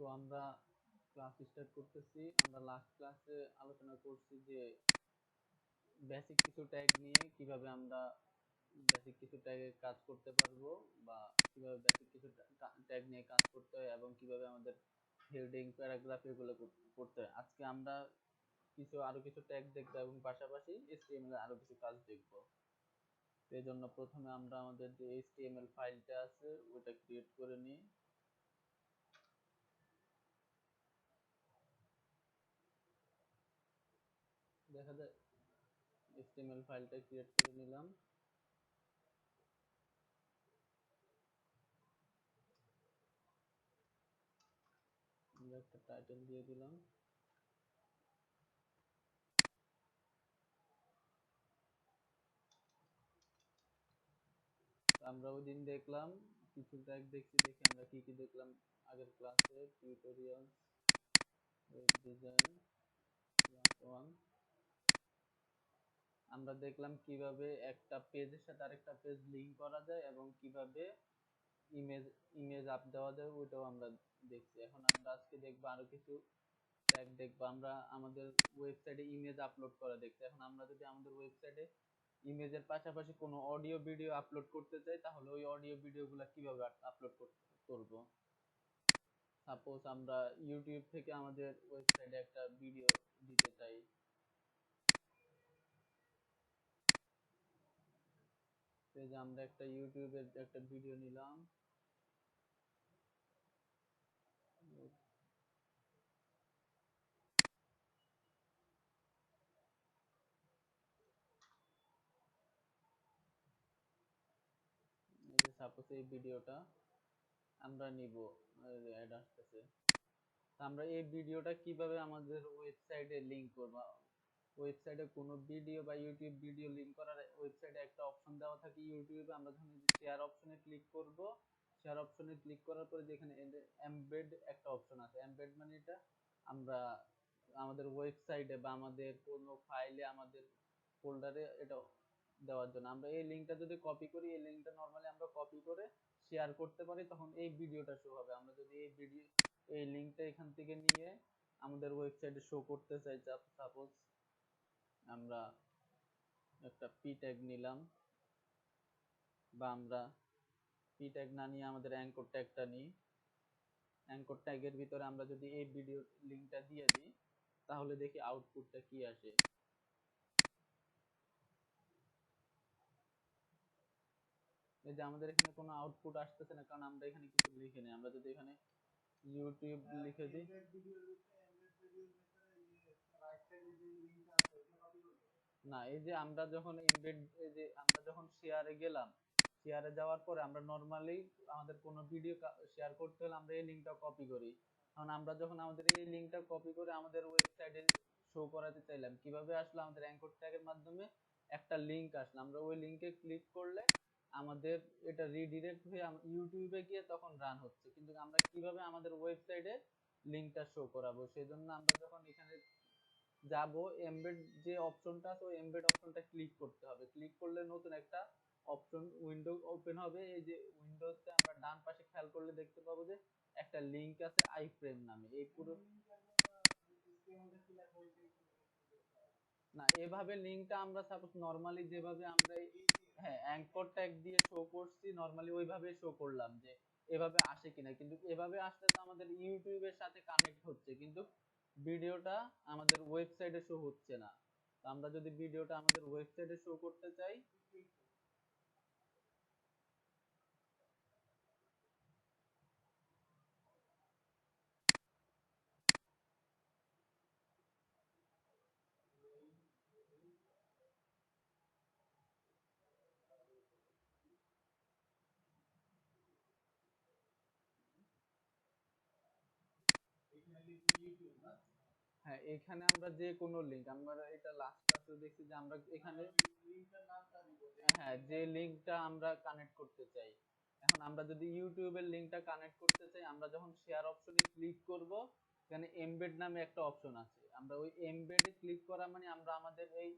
তো আমরা class start করতেছি। আমরা লাস্ট ক্লাসে আলোচনা করছি যে বেসিক কিছু ট্যাগ নিয়ে কিভাবে আমরা বেসিক কিছু ট্যাগে কাজ করতে পারবো, বা কিভাবে বেসিক কিছু ট্যাগ নিয়ে কাজ করতে হয় এবং কিভাবে আমাদের হেডিং প্যারাগ্রাফ এগুলো করতে হয়। আজকে আমরা আরো কিছু ট্যাগ দেখবো এবং পাশাপাশি HTML এর আরো কিছু কাজ দেখবো। এই জন্য প্রথমে আমরা আমাদের যে HTML ফাইলটা আছে ওটা ক্রিয়েট করে নিই। দেখা যায় HTML ফাইলটা ক্রিয়েট করে নিলাম। আমরা একটা টাইটেল দিয়ে দিলাম। আমরা ওই দিন দেখলাম কিছু ট্যাগ দেখছি, দেখি আমরা কি কি দেখলাম আগের ক্লাসে। টিউটোরিয়াল ওয়েব ডিজাইন ক্লাস 1 আমরা দেখলাম কিভাবে একটা পেজের সাথে আরেকটা পেজ লিংক করা যায় এবং কিভাবে ইমেজ ইমেজ আপ দেওয়া যায়, ওইটাও আমরা দেখছি। এখন আমরা আজকে দেখবো আরো কিছু ট্যাগ দেখবো। আমরা আমাদের ওয়েবসাইটে ইমেজ আপলোড করা দেখছি। এখন আমরা যদি আমাদের ওয়েবসাইটে ইমেজের পাশাপাশি কোনো অডিও ভিডিও আপলোড করতে চাই, তাহলে ওই অডিও ভিডিওগুলো কিভাবে আপলোড করব। সাপোজ আমরা ইউটিউব থেকে আমাদের ওয়েবসাইটে একটা ভিডিও দিতে চাই। এই যে আমরা একটা ইউটিউবের একটা ভিডিও নিলাম। এই যে সাপোজ এই ভিডিওটা আমরা নিব, অ্যাড আসতেছে। আমরা এই ভিডিওটা কিভাবে আমাদের ওয়েবসাইটে লিংক করব। ওয়েবসাইটে কোনো ভিডিও বা ইউটিউব ভিডিও লিংক করার ওয়েবসাইটে একটা অপশন দেওয়া থাকে ইউটিউবে। আমরা যখন শেয়ার অপশনে ক্লিক করব, শেয়ার অপশনে ক্লিক করার পরে যেখানে এমবেড একটা অপশন আছে, এমবেড মানে এটা আমরা আমাদের ওয়েবসাইটে বা আমাদের কোনো ফাইলে, আমাদের ফোল্ডারে এটা দেওয়ার জন্য আমরা এই লিংকটা যদি কপি করি, এই লিংকটা নরমালি আমরা কপি করে শেয়ার করতে পারি, তখন এই ভিডিওটা শো হবে। আমরা যদি এই লিংকটা এখান থেকে নিয়ে আমাদের ওয়েবসাইটে শো করতে চাই, সাপোজ আমরা একটা পি ট্যাগ নিলাম, বা আমরা পি ট্যাগ না নিয়ে আমাদের অ্যাঙ্কর ট্যাগটা নিই। অ্যাঙ্কর ট্যাগের ভিতরে আমরা যদি এই ভিডিও লিংকটা দিয়ে দিই, তাহলে দেখি আউটপুটটা কি আসে। এই যে আমাদের এখানে কোনো আউটপুট আসতেছে না, কারণ আমরা এখানে কিছু লিখে নেই। আমরা যদি এখানে ইউটিউব লিখে দিই, না এই যে আমরা যখন এমবেড, এই যে আমরা যখন শেয়ারে গেলাম, শেয়ারে যাওয়ার পরে আমরা নরমালি আমাদের কোনো ভিডিও শেয়ার করতে হলে আমরা এই লিংকটা কপি করি। কারণ আমরা যখন আমাদের এই লিংকটা কপি করে আমাদের ওয়েবসাইটে শো করাতে চাইলাম, কিভাবে আসলো আমাদের অ্যাঙ্কর ট্যাগের মাধ্যমে একটা লিংক আসলো। আমরা ওই লিংকে ক্লিক করলে আমাদের এটা রিডিরেক্ট হয়ে ইউটিউবে গিয়ে তখন রান হচ্ছে, কিন্তু আমরা কিভাবে আমাদের ওয়েবসাইটে লিংকটা শো করাবো। সেজন্য আমরা যখন এখানে যাব, এমবেড যে অপশনটা আছে ওই এমবেড অপশনটা ক্লিক করতে হবে। ক্লিক করলে নতুন একটা অপশন উইন্ডো ওপেন হবে। এই যে উইন্ডোতে আমরা ডান পাশে খেয়াল করলে দেখতে পাবো যে একটা লিংক আছে আইফ্রেম নামে। এই পুরো না, এভাবে লিংকটা আমরা সাপোজ নরমালি যেভাবে আমরা হ্যাঁ অ্যাঙ্কর ট্যাগ দিয়ে শো করছি, নরমালি ওইভাবে শো করলাম যে এভাবে আসে কিনা। কিন্তু এভাবে আসলে তো আমাদের ইউটিউবের সাথে কানেক্ট হচ্ছে, কিন্তু ভিডিওটা আমাদের ওয়েবসাইটে শো হচ্ছে না। তো আমরা যদি ভিডিওটা আমাদের ওয়েবসাইটে শো করতে চাই, হ্যাঁ এখানে আমরা যে কোনো লিংক, আমরা এটা লাস্ট ক্লাসে দেখছি যে আমরা এখানে হ্যাঁ যে লিংকটা আমরা কানেক্ট করতে চাই। এখন আমরা যদি ইউটিউবের লিংকটা কানেক্ট করতে চাই, আমরা যখন শেয়ার অপশনে ক্লিক করব, এখানে এমবেড নামে একটা অপশন আছে। আমরা ওই এমবেডে ক্লিক করা মানে আমরা আমাদের এই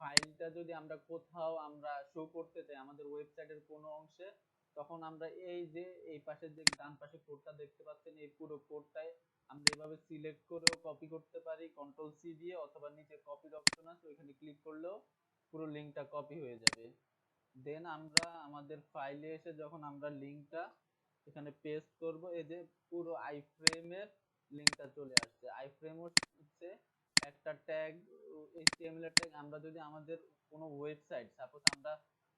ফাইলটা যদি আমরা কোথাও আমরা শো করতে চাই আমাদের ওয়েবসাইটের কোনো অংশে, তখন আমরা এই যে এই পাশে যে ডান পাশে কোডটা দেখতে পাচ্ছেন, এই পুরো কোডটাই আমরা এইভাবে সিলেক্ট করেও কপি করতে পারি কন্ট্রোল সি দিয়ে, অথবা নিচে কপির অপশন আছে ওইখানে ক্লিক করলেও পুরো লিঙ্কটা কপি হয়ে যাবে। দেন আমরা আমাদের ফাইলে এসে যখন আমরা লিঙ্কটা এখানে পেস্ট করব, এই যে পুরো আইফ্রেমের লিঙ্কটা চলে আসছে। আইফ্রেম হচ্ছে একটা ট্যাগ, এইচটিএমএল এর ট্যাগ। আমরা যদি আমাদের কোনো ওয়েবসাইট, সাপোজ আমরা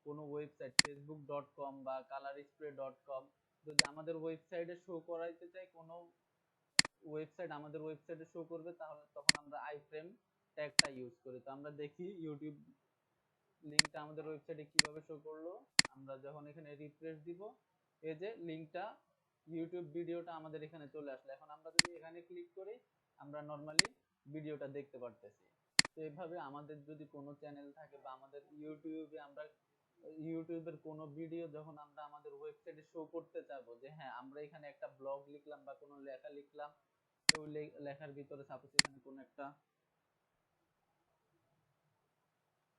কোনো ওয়েবসাইট facebook.com বা colorspray.com যদি আমাদের ওয়েবসাইটে শো করাইতে চাই, কোনো ওয়েবসাইট আমাদের ওয়েবসাইটে শো করবে, তাহলে তখন আমরা আইফ্রেম ট্যাগটা ইউজ করি। তো আমরা দেখি ইউটিউব লিংকটা আমাদের ওয়েবসাইটে কিভাবে শো করলো। আমরা যখন এখানে রিফ্রেশ দিব, এই যে লিংকটা ইউটিউব ভিডিওটা আমাদের এখানে চলে আসলো। এখন আমরা যদি এখানে ক্লিক করি, আমরা নরমালি ভিডিওটা দেখতে পারতেছি। তো এইভাবে আমাদের যদি কোনো চ্যানেল থাকে বা আমাদের ইউটিউবে আমরা ইউটিউবের কোনো ভিডিও যখন আমরা আমাদের ওয়েবসাইটে শো করতে চাবো, যে হ্যাঁ আমরা এখানে একটা ব্লগ লিখলাম বা কোনো লেখা লিখলাম, ওই লেখার ভিতরে সাপোজ এখানে কোনো একটা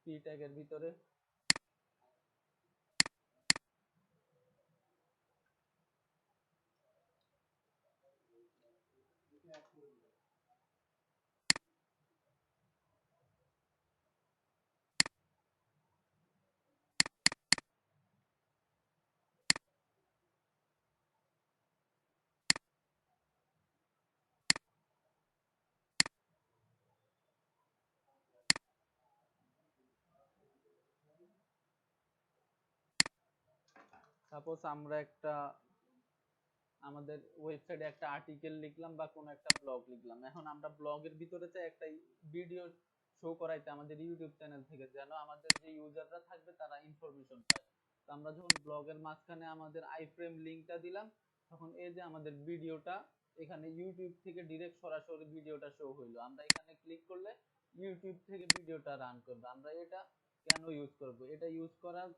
পি ট্যাগের ভিতরে সাপোজ আমরা একটা আমাদের ওয়েবসাইটে একটা আর্টিকেল লিখলাম বা কোনো একটা ব্লগ লিখলাম, এখন আমরা ব্লগের ভিতরে চাই একটা ভিডিও শো করাইতে আমাদের ইউটিউব চ্যানেল থেকে, যেন আমাদের যে ইউজাররা থাকবে তারা ইনফরমেশন পায়। তো আমরা যখন ব্লগের মাঝখানে আমাদের আইফ্রেম লিংকটা দিলাম, তখন এই যে আমাদের ভিডিওটা এখানে ইউটিউব থেকে ডিরেক্ট সরাসরি ভিডিওটা শো হইলো। আমরা এখানে ক্লিক করলে ইউটিউব থেকে ভিডিওটা রান করবে। আমরা এটা কেন ইউজ করব? এটা ইউজ করার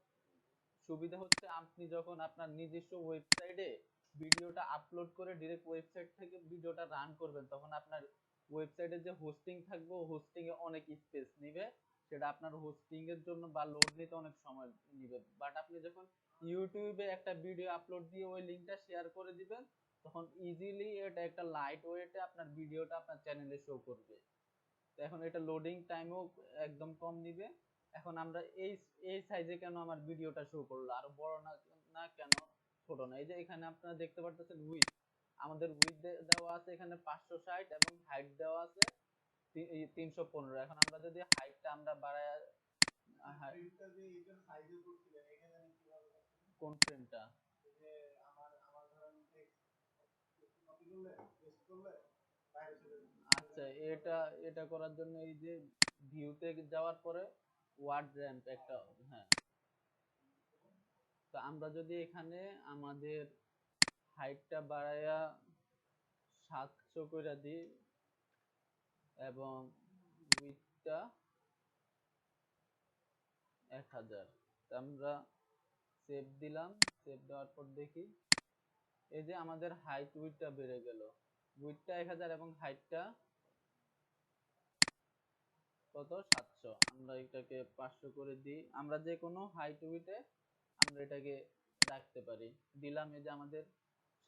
সুবিধা হচ্ছে, আপনি যখন আপনার নিজস্ব ওয়েবসাইটে ভিডিওটা আপলোড করে ডিরেক্ট ওয়েবসাইট থেকে ভিডিওটা রান করবেন, তখন আপনার ওয়েবসাইটে যে হোস্টিং থাকবে, হোস্টিং এ অনেক স্পেস নিবে, সেটা আপনার হোস্টিং এর জন্য বা লোড নিতে অনেক সময় নিবে। বাট আপনি যখন ইউটিউবে একটা ভিডিও আপলোড দিয়ে ওই লিংকটা শেয়ার করে দিবেন, তখন ইজিলি এটা একটা লাইট ওয়েটে আপনার ভিডিওটা আপনার চ্যানেলে শো করবে। তো এখন এটা লোডিং টাইমও একদম কম নিবে। এখন আমরা এই এই সাইজে কেন আমার ভিডিওটা শো করলো, আরো বড় না, না কেন ছোট না? এই যে এখানে আপনারা দেখতে পারতেছেন উইথ, আমাদের উইথ দেওয়া আছে এখানে 560 এবং হাইট দেওয়া আছে 315। এখন আমরা যদি হাইটটা আমরা বাড়ায়, কোন ফ্রেমটা? আচ্ছা, এটা এটা করার জন্য এই যে ভিউতে যাওয়ার পরে ওয়ার্ড র্যাম্প একটা, হ্যাঁ। তো আমরা যদি এখানে আমাদের হাইটটা বাড়ায়া 700 করে দিই এবং উইথটা 1000, আমরা সেভ দিলাম। সেভ দেওয়ার পর দেখি এই যে আমাদের হাইট উইথটা বেড়ে গেল। উইথটা 1000 এবং হাইটটা কত? 700। আমরা এটাকে 500 করে দিই। আমরা যে কোনো হাইট উইথে আমরা এটাকে রাখতে পারি। দিলাম, এই যে আমাদের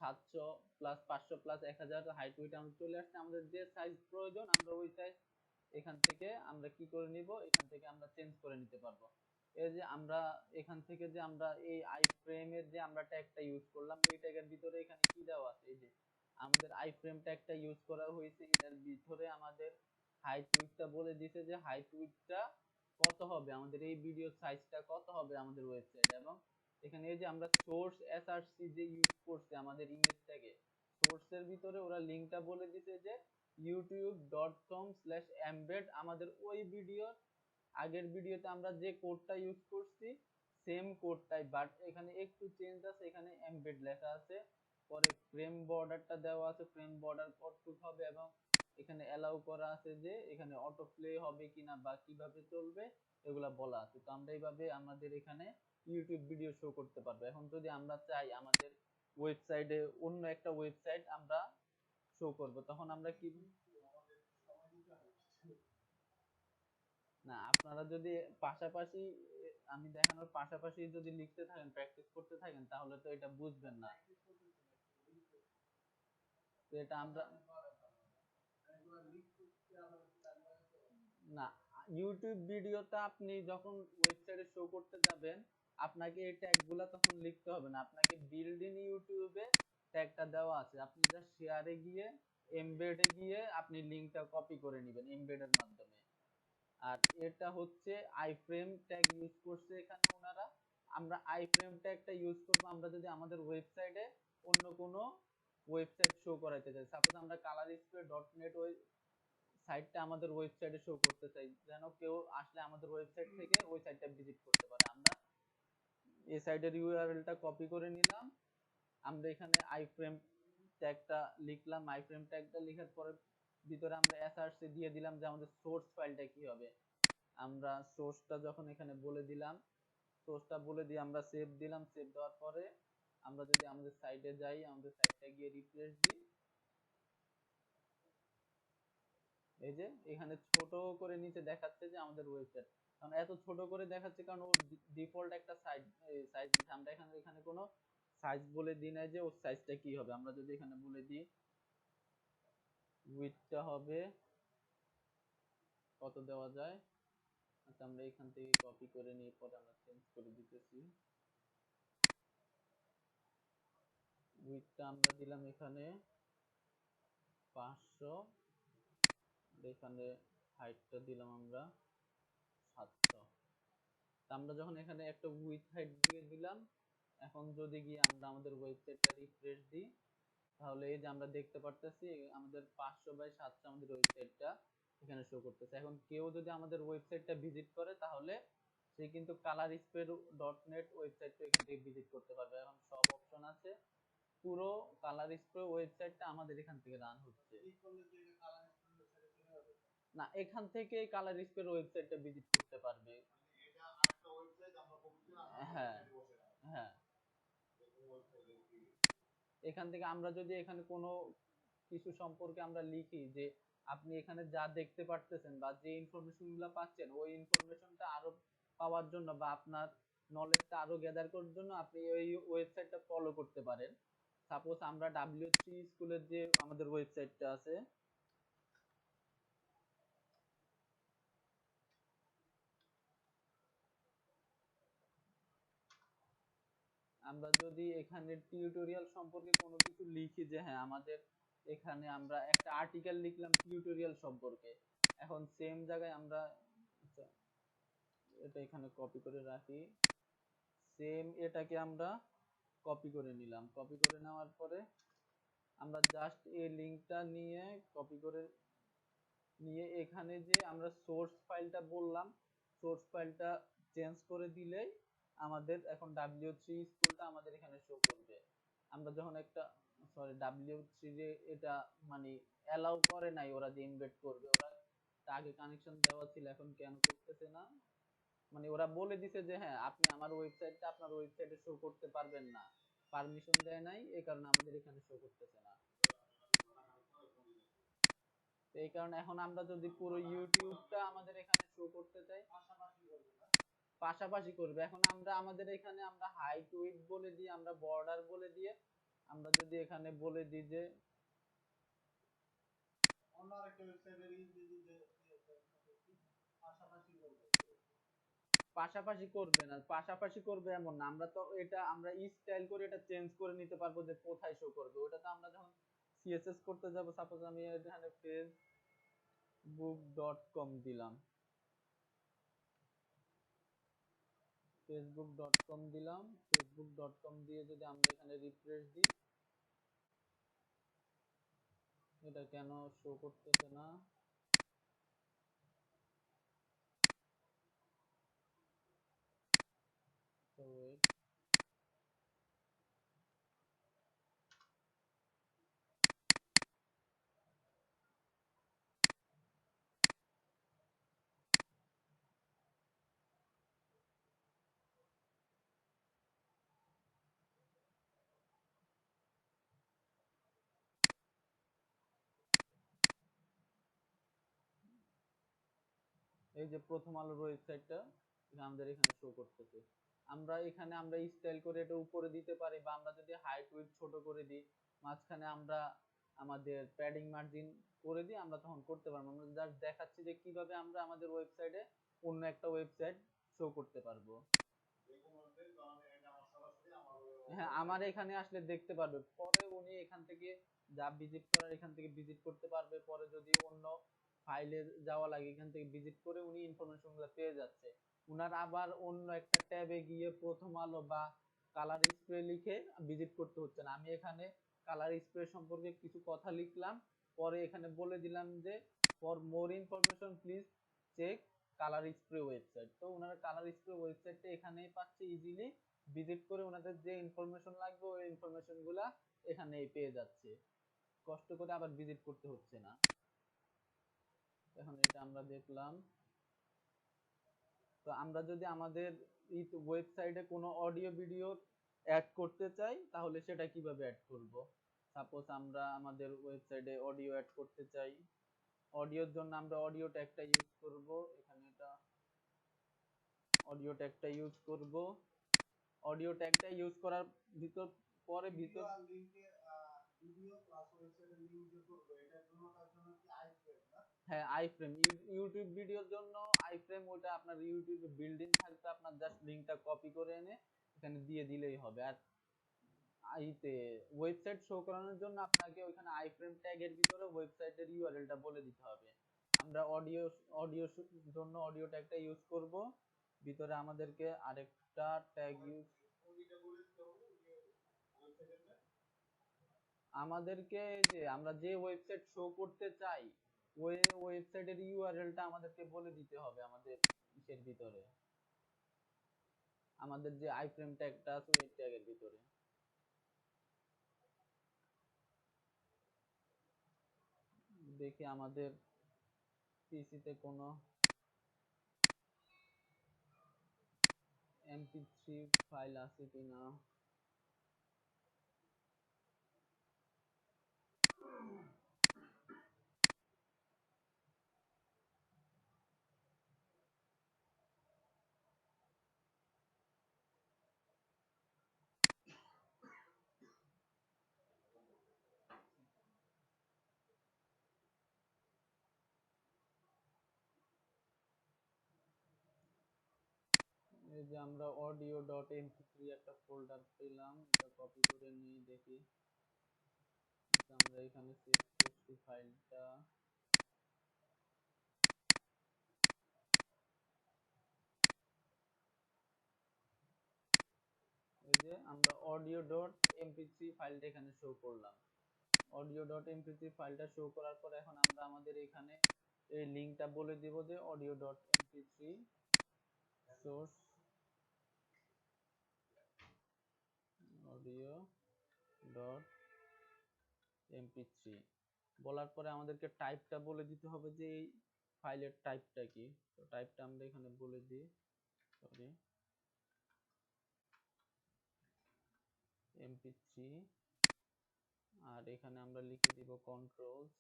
700 প্লাস 500 প্লাস 1000 হাইট উইথ আমাদের চলে আসছে। আমাদের যে সাইজ প্রয়োজন আমরা ওই সাইজ এখান থেকে আমরা কি করে নিব, এখান থেকে আমরা চেঞ্জ করে নিতে পারবো। এই যে আমরা এখান থেকে যে আমরা এই আই ফ্রেমের যে আমরা ট্যাগটা ইউজ করলাম, এই ট্যাগের ভিতরে এখানে কি দেওয়া আছে, এই যে আমাদের আই ফ্রেম ট্যাগটা ইউজ করা হয়েছে। এটার ভিতরে আমাদের হাইট উইডথটা বলে দিছে যে হাইট উইডথটা কত হবে, আমাদের এই ভিডিও সাইজটা কত হবে আমাদের ওয়েবসাইট। এবং এখানে এই যে আমরা সোর্স এসআরসি যে ইউজ করছে আমাদের ইমেজটাকে, সোর্সের ভিতরে ওরা লিংকটা বলে দিছে যে youtube.com/embed। আমাদের ওই ভিডিওর আগের ভিডিওতে আমরা যে কোডটা ইউজ করছি সেম কোডটাই, বাট এখানে একটু চেঞ্জ আছে, এখানে এমবেড লেখা আছে। পরে ফ্রেম বর্ডারটা দেওয়া আছে, ফ্রেম বর্ডার কতটুকু হবে, এবং এখানে অ্যালাউ করা আছে যে এখানে অটো প্লে হবে কিনা বা কিভাবে চলবে, এগুলা বলা আছে। তো আমরা এইভাবে আমাদের এখানে ইউটিউব ভিডিও শো করতে পারবো। এখন যদি আমরা চাই আমাদের ওয়েবসাইটে অন্য একটা ওয়েবসাইট আমরা শো করব, তখন আমরা কি, না, আপনারা যদি পাশাপাশি আমি দেখানোর পাশাপাশি যদি লিখতে থাকেন, প্র্যাকটিস করতে থাকেন, তাহলে তো এটা বুঝবেন না। তো এটা আমরা না, ইউটিউব ভিডিওটা আপনি যখন ওয়েবসাইটে শো করতে যাবেন, আপনাকে এই ট্যাগগুলো তখন লিখতে হবে না। আপনাকে বিল্ড ইন ইউটিউবে ট্যাগটা দেওয়া আছে, আপনি জাস্ট শেয়ারে গিয়ে এমবেডে গিয়ে আপনি লিংকটা কপি করে নেবেন এমবেডের মাধ্যমে। আর এটা হচ্ছে আইফ্রেম ট্যাগ ইউজ করছে এখানে ওনারা। আমরা আইফ্রেম ট্যাগটা ইউজ করব আমরা যদি আমাদের ওয়েবসাইটে অন্য কোনো ওয়েবসাইট শো করাইতে চাই। সাপোজ আমরা colorsquare.net ওই সাইটটা আমাদের ওয়েবসাইটে শো করতে চাই, যেন কেউ আসলে আমাদের ওয়েবসাইট থেকে ওই সাইটটা ভিজিট করতে পারে। আমরা এই সাইটের ইউআরএলটা কপি করে নিলাম, আমরা এখানে আইফ্রেম ট্যাগটা লিখলাম। আইফ্রেম ট্যাগটা লেখার পরে ভিতরে আমরা এসআরসি দিয়ে দিলাম যে আমাদের সোর্স ফাইলটা কি হবে। আমরা সোর্সটা যখন এখানে বলে দিলাম, সোর্সটা বলে দিয়ে আমরা সেভ দিলাম। সেভ দেওয়ার পরে আমরা যদি আমাদের সাইটে যাই, আমাদের সাইটটা গিয়ে রিফ্রেশ দিই, এই যে এখানে ছোট করে নিচে দেখাচ্ছে যে আমাদের ওয়েবসাইট। কারণ এত ছোট করে দেখাচ্ছে কারণ ওর ডিফল্ট একটা সাইজ দিচ্ছে। আমরা এখানে এখানে কোনো সাইজ বলে দিই নাই যে ওর সাইজটা কি হবে। আমরা যদি এখানে বলে দিই উইডথটা হবে কত দেওয়া যায়, আচ্ছা আমরা এখান থেকে কপি করে নিয়ে পরে আমরা চেঞ্জ করে দিতেছি। উইডথটা আমরা দিলাম এখানে 500, এখানে হাইটটা দিলাম আমরা 700। আমরা যখন এখানে একটা উইথ হাইট দিয়ে দিলাম, এখন যদি গিয়ে আমরা আমাদের ওয়েবসাইটটা রিফ্রেশ দিই, তাহলে এই যে আমরা দেখতে পারতেছি আমাদের 500/700 আমাদের ওয়েবসাইটটা এখানে শো করতেছে। এখন কেউ যদি আমাদের ওয়েবসাইটটা ভিজিট করে, তাহলে সে কিন্তু colorsquare.net ওয়েবসাইটটা এখান থেকে ভিজিট করতে পারবে। এখন সব অপশন আছে, পুরো colorsquare ওয়েবসাইটটা আমাদের এখান থেকে রান হচ্ছে। না, এখান থেকে colorsquare ওয়েবসাইটটা ভিজিট করতে পারবে। হ্যাঁ, হ্যাঁ, এখান থেকে আমরা যদি এখানে কোনো কিছু সম্পর্কে আমরা লিখি যে আপনি এখানে যা দেখতে পারতেছেন বা যে ইনফরমেশন গুলো পাচ্ছেন, ওই ইনফরমেশনটা আরো পাওয়ার জন্য বা আপনার নলেজটা আরো গ্যাদার করার জন্য আপনি ওই ওয়েবসাইটটা ফলো করতে পারেন। সাপোজ আমরা W3 স্কুলের যে আমাদের ওয়েবসাইটটা আছে, আমরা যদি এখানে টিউটোরিয়াল সম্পর্কে কোনো কিছু লিখি যে হ্যাঁ আমাদের এখানে আমরা একটা আর্টিকেল লিখলাম টিউটোরিয়াল সম্পর্কে, এখন সেম জায়গায় আমরা, আচ্ছা এটা এখানে কপি করে রাখি, সেম এটাকে আমরা কপি করে নিলাম। কপি করে নেওয়ার পরে আমরা জাস্ট এই লিংকটা নিয়ে কপি করে নিয়ে এখানে যে আমরা সোর্স ফাইলটা বললাম, সোর্স ফাইলটা চেঞ্জ করে দিলেই আমাদের এখন W3 স্কুলটা আমাদের এখানে শো করবে। আমরা যখন একটা, সরি W3 যে এটা মানে অ্যালাউ করে নাই ওরা যে এমবেড করবে, ওরা আগে কানেকশন দেওয়া ছিল, এখন কেন করতেছে না, মানে ওরা বলে দিছে যে হ্যাঁ আপনি আমার ওয়েবসাইটটা আপনার ওয়েবসাইটে শো করতে পারবেন না, পারমিশন দেয় নাই, এই কারণে আমাদের এখানে শো করতেছে না। তো এই কারণে এখন আমরা যদি পুরো ইউটিউবটা আমাদের এখানে শো করতে চাই, পাশাপাশি করবে। এখন আমরা আমাদের এখানে আমরা হাইট উইডথ বলে দিই, আমরা বর্ডার বলে দিয়ে আমরা যদি এখানে বলে দিই যে অন্য আরেকটা ওয়েবসাইটের পাশাপাশি করবে না, পাশাপাশি করবে এমন না, আমরা তো এটা আমরা স্টাইল করে এটা চেঞ্জ করে নিতে পারবো যে কোথায় শো করবে। ওটা তো আমরা যখন সিএসএস করতে যাব, সাপোজ আমি এখানে facebook.com দিলাম, facebook.com দিলাম, facebook.com দিয়ে যদি আমরা এখানে রিফ্রেশ দিই, এটা কেন শো করতেছে না, তো ওয়েট, এই যে প্রথম আলোর ওয়েবসাইটটা আমাদের এখানে শো করতেছে। আমরা স্টাইল করে এটা উপরে দিতে পারি, বা আমরা যদি হাইট উইডথ ছোট করে দিই, মাঝখানে আমরা আমাদের প্যাডিং মার্জিন করে দিই, আমরা তখন করতে পারবো। আমরা জাস্ট দেখাচ্ছি যে কিভাবে আমরা আমাদের ওয়েবসাইটে অন্য একটা ওয়েবসাইট শো করতে পারবো। হ্যাঁ, আমার এখানে আসলে দেখতে পারবে, পরে উনি এখান থেকে যা ভিজিট করার এখান থেকে ভিজিট করতে পারবে। পরে যদি অন্য ফাইলে যাওয়া লাগে এখান থেকে ভিজিট করে উনি ইনফরমেশন গুলো পেয়ে যাচ্ছে। উনার আবার অন্য একটা ট্যাবে গিয়ে প্রথম আলো বা কালার স্প্রে লিখে ভিজিট করতে হচ্ছে না। আমি এখানে কালার স্প্রে সম্পর্কে কিছু কথা লিখলাম, পরে এখানে বলে দিলাম যে for more information please check colour spray website. তো ওনারা কালার স্প্রে ওয়েবসাইটটা এখানেই পাচ্ছে ইজিলি, ভিজিট করে ওনাদের যে ইনফরমেশন লাগবে ওই ইনফরমেশন গুলা এখানেই পেয়ে যাচ্ছে, কষ্ট করে আবার ভিজিট করতে হচ্ছে না। এখন এটা আমরা দেখলাম। তো আমরা যদি আমাদের ওয়েবসাইটে কোনো অডিও ভিডিও অ্যাড করতে চাই তাহলে সেটা কিভাবে অ্যাড করব? সাপোজ আমরা আমাদের ওয়েবসাইটে অডিও অ্যাড করতে চাই, অডিওর জন্য আমরা অডিও ট্যাগটা ইউজ করব। এখানে এটা অডিও ট্যাগটা ইউজ করব। অডিও ট্যাগটা ইউজ করার ভিতর পরে ভিতর ভিডিও প্লাস ওয়েবসাইটের লিংক যে করব এটার জন্য তার জন্য কি আইফ্রেম না? হ্যাঁ, আইফ্রেম। ইউটিউব ভিডিওর জন্য আইফ্রেম, ওটা আপনার ইউটিউবে বিল্ডিং থাকবে, আপনার জাস্ট লিংকটা কপি করে এনে এখানে দিয়ে দিলেই হবে। আর আইতে ওয়েবসাইট শো করানোর জন্য আপনাকে ওইখানে আইফ্রেম ট্যাগের ভিতরে ওয়েবসাইটের ইউআরএলটা বলে দিতে হবে। আমরা অডিও জন্য অডিও ট্যাগটা ইউজ করব, ভিতরে আমাদেরকে আরেকটা ট্যাগ ইউজ আমাদেরকে যে আমরা যে ওয়েবসাইট শো করতে চাই ওই ওয়েবসাইটের ইউআরএলটা আমাদেরকে বলে দিতে হবে আমাদের ইসের ভিতরে, আমাদের যে আইফ্রেম ট্যাগটা আছে ওই ট্যাগের ভিতরে। দেখি আমাদের পিসিতে কোনো mp3 ফাইল আছে কিনা। এই যে আমরা audio.mp3 একটা ফোল্ডার পেলাম, এটা কপি করে নিয়ে দেখি। আমরা এখানে সেভ করছি ফাইলটা। এই যে আমরা audio.mp3 ফাইলটা এখানে শো করলাম। audio.mp3 ফাইলটা শো করার পর এখন আমরা আমাদের এখানে এই লিংকটা বলে দিব যে audio.mp3 সোর্স audio.mp3 বলার পরে আমাদেরকে টাইপটা বলে দিতে হবে যে এই ফাইলের টাইপটা কি। তো টাইপটা আমরা এখানে বলে দিই, সরি, mp3। আর এখানে আমরা লিখে দিব কন্ট্রোলস,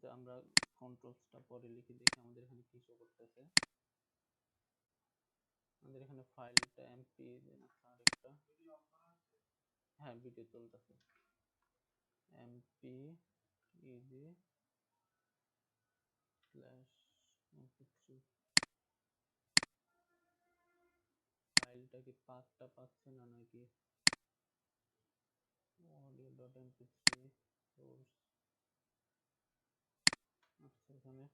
যে আমরা কন্ট্রোলসটা পরে লিখে দেখি আমাদের এখানে কি শো করতেছে। আমাদের এখানে ফাইলটা এমপি আরেকটা, হ্যাঁ ভিডিও চলতেছে, এমপি ইজি স্ল্যাশ mp3। ফাইলটা কি পাথটা পাচ্ছে না নাকি? audio.mp3 সোর্স, আচ্ছা এখানে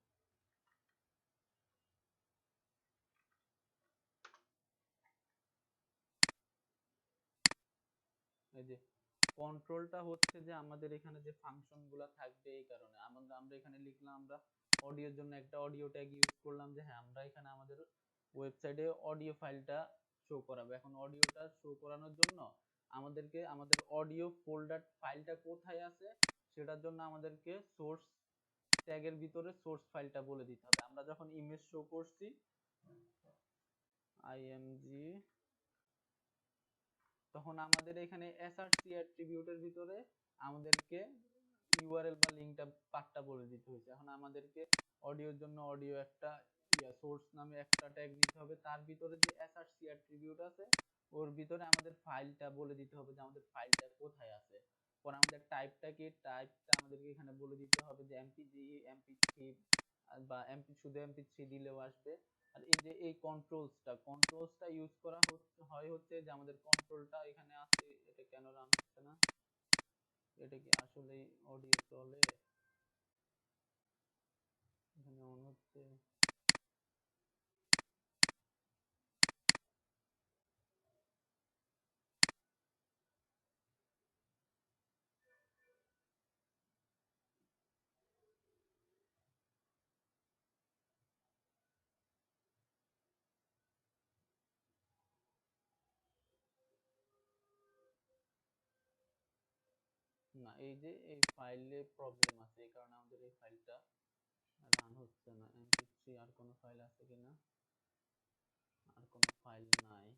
এই যে কন্ট্রোলটা হচ্ছে যে আমাদের এখানে যে ফাংশন গুলা থাকবে এই কারণে আমরা এখানে লিখলাম, আমরা অডিওর জন্য একটা অডিও ট্যাগ ইউজ করলাম যে হ্যাঁ আমরা এখানে আমাদের ওয়েবসাইটে অডিও ফাইলটা শো করাবো। এখন অডিওটা শো করানোর জন্য আমাদেরকে আমাদের অডিও ফোল্ডার ফাইলটা কোথায় আছে সেটার জন্য আমাদেরকে সোর্স ট্যাগের ভিতরে সোর্স ফাইলটা বলে দিতে হবে। আমরা যখন ইমেজ শো করছি img, তখন আমাদের এখানে এসআরসি অ্যাট্রিবিউটের ভিতরে আমাদেরকে ইউআরএল বা লিংকটা পাথটা বলে দিতে হয়েছে। এখন আমাদেরকে অডিওর জন্য অডিও একটা সোর্স নামে একটা ট্যাগ নিতে হবে, তার ভিতরে যে এসআরসি অ্যাট্রিবিউট আছে ওর ভিতরে আমাদের ফাইলটা বলে দিতে হবে যে আমাদের ফাইলটা কোথায় আছে। পরে আমাদের টাইপটা কি, টাইপটা আমাদেরকে এখানে বলে দিতে হবে যে এমপিজি, এমপি3 বা এমপি, শুধু এমপি3 দিলেও আসবে। আর এই যে এই কন্ট্রোলসটা ইউজ করা হয় হচ্ছে যে আমাদের কন্ট্রোলটা এখানে আছে, এটা কেন রান হচ্ছে না, এটা কি আসলেই অডিও চলে, এখানে অন হচ্ছে না। এই যে এই ফাইলে প্রবলেম আছে, এই কারণে আমাদের এই ফাইলটা রান হচ্ছে না। এমপি3 আর কোনো ফাইল আছে কিনা, আর কোনো ফাইল নাই।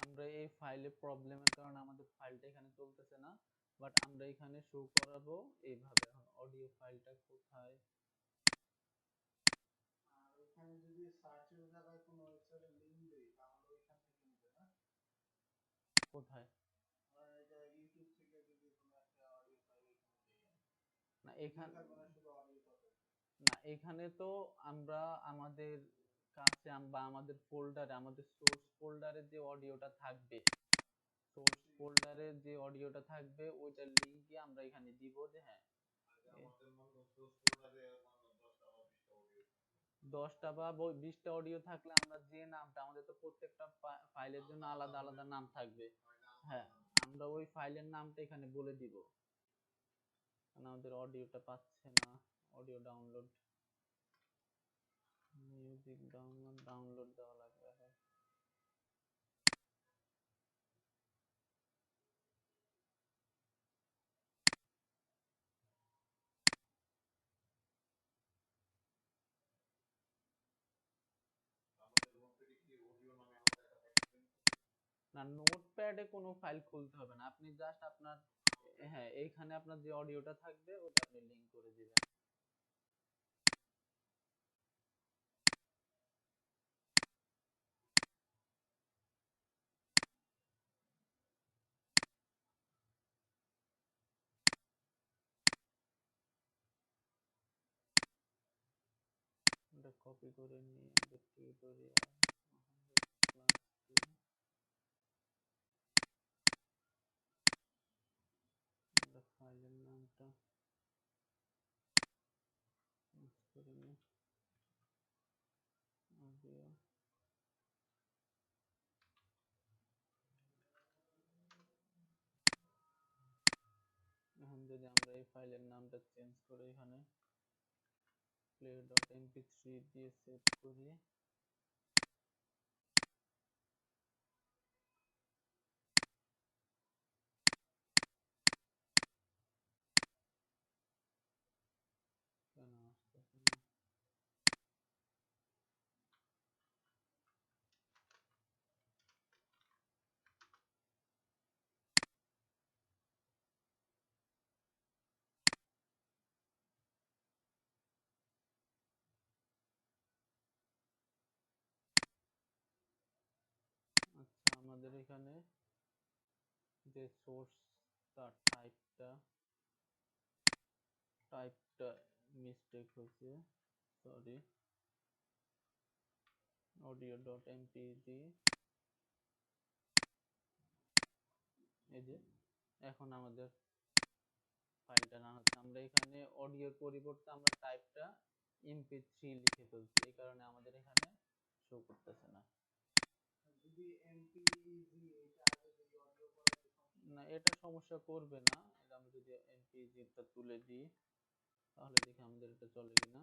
আমরা এই ফাইলে প্রবলেমের কারণে আমাদের ফাইলটা এখানে চলতেছে না, বাট আমরা এখানে শো করাবো এইভাবে। এখন অডিও ফাইলটা কোথায়, আর ওখানে যদি সার্চের জায়গায় কোনো ওয়েবসাইটের লিংক দেই তাহলে ওইখান থেকে নেবে না? কোথায়? এটা ইউটিউব থেকে যদি কোনো একটা অডিও ফাইল এখানে দেই, না ভিডিও এখানে, থাকবে না, শুধু অডিওটা থাকবে। না এখানে তো আমরা আমাদের কাছে বা আমাদের ফোল্ডারে, আমাদের সোর্স ফোল্ডারে যে অডিওটা থাকবে, সোর্স ফোল্ডারে যে অডিওটা থাকবে ওইটার লিংকই আমরা এখানে দিব যে হ্যাঁ আমাদের মনে সোর্স ফোল্ডারে 10টা বা 20টা অডিও থাকলে আমরা যে নামটা, আমাদের তো প্রত্যেকটা ফাইলের জন্য আলাদা আলাদা নাম থাকবে, হ্যাঁ আমরা ওই ফাইলের নামটা এখানে বলে দিব। কারণ আমাদের অডিওটা পাচ্ছে না, অডিও ডাউনলোড, মিউজিক ডাউনলোড দেওয়া লাগবে এখন। না নোটপ্যাডে কোনো ফাইল খুলতে হবে না, আপনি জাস্ট আপনার, হ্যাঁ এইখানে আপনার যে অডিওটা থাকবে ওটা আপনি লিংক করে দিবেন। এটা কপি করে নিয়ে আমাদের টিউটোরিয়াল ক্লাস 2, আমরা ফাইলের নামটা চেঞ্জ করে নিই, অডিও। এখন যদি আমরা এই ফাইলের নামটা চেঞ্জ করে এখানে play.mp3 দিয়ে সেভ করি, কেন আসতেছে না? আচ্ছা আমাদের এখানে যে সোর্সটা, টাইপটা মিস্টেক হয়েছে, সরি, audio.mpg, এই যে এখন আমাদের ফাইলটা রান হচ্ছে। আমরা এখানে অডিওর পরিবর্তে আমরা টাইপটা এমপি3 লিখে ফেলছি, এই কারণে আমাদের এখানে শো করতেছে না। যদি এমপিইজি এটা আগে যদি অডিও করা কি সমস্যা? না এটা সমস্যা করবে না, এটা আমরা যদি এমপিজিটা তুলে দিই তাহলে দেখি আমাদের এটা চলে কিনা।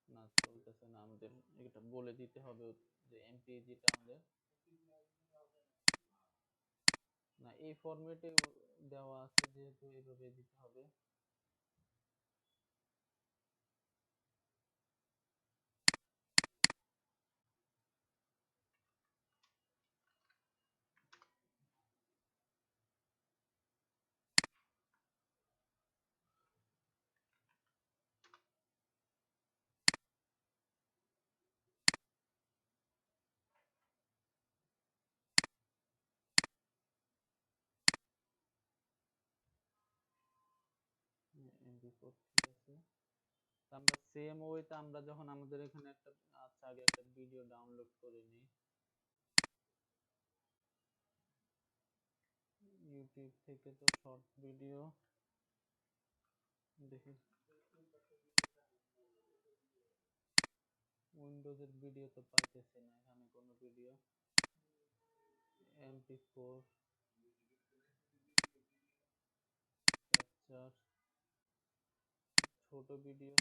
না চলতেছে না, আমাদের এটা বলে দিতে হবে যে এমপিজিটা আমাদের, এমপিইজি না দিলে হবে না? না এই ফরম্যাটে দেওয়া আছে যেহেতু এইভাবে দিতে হবে। MP4 ঠিক আছে। তো আমরা সেম ওয়েতে আমরা যখন আমাদের এখানে একটা, আচ্ছা আগে একটা ভিডিও ডাউনলোড করে নিই ইউটিউব থেকে, তো শর্ট ভিডিও দেখি। উইন্ডোজের ভিডিও তো পাইতেছি না এখানে কোনো ভিডিও। MP4 ক্যাপচার ছোট ভিডিও।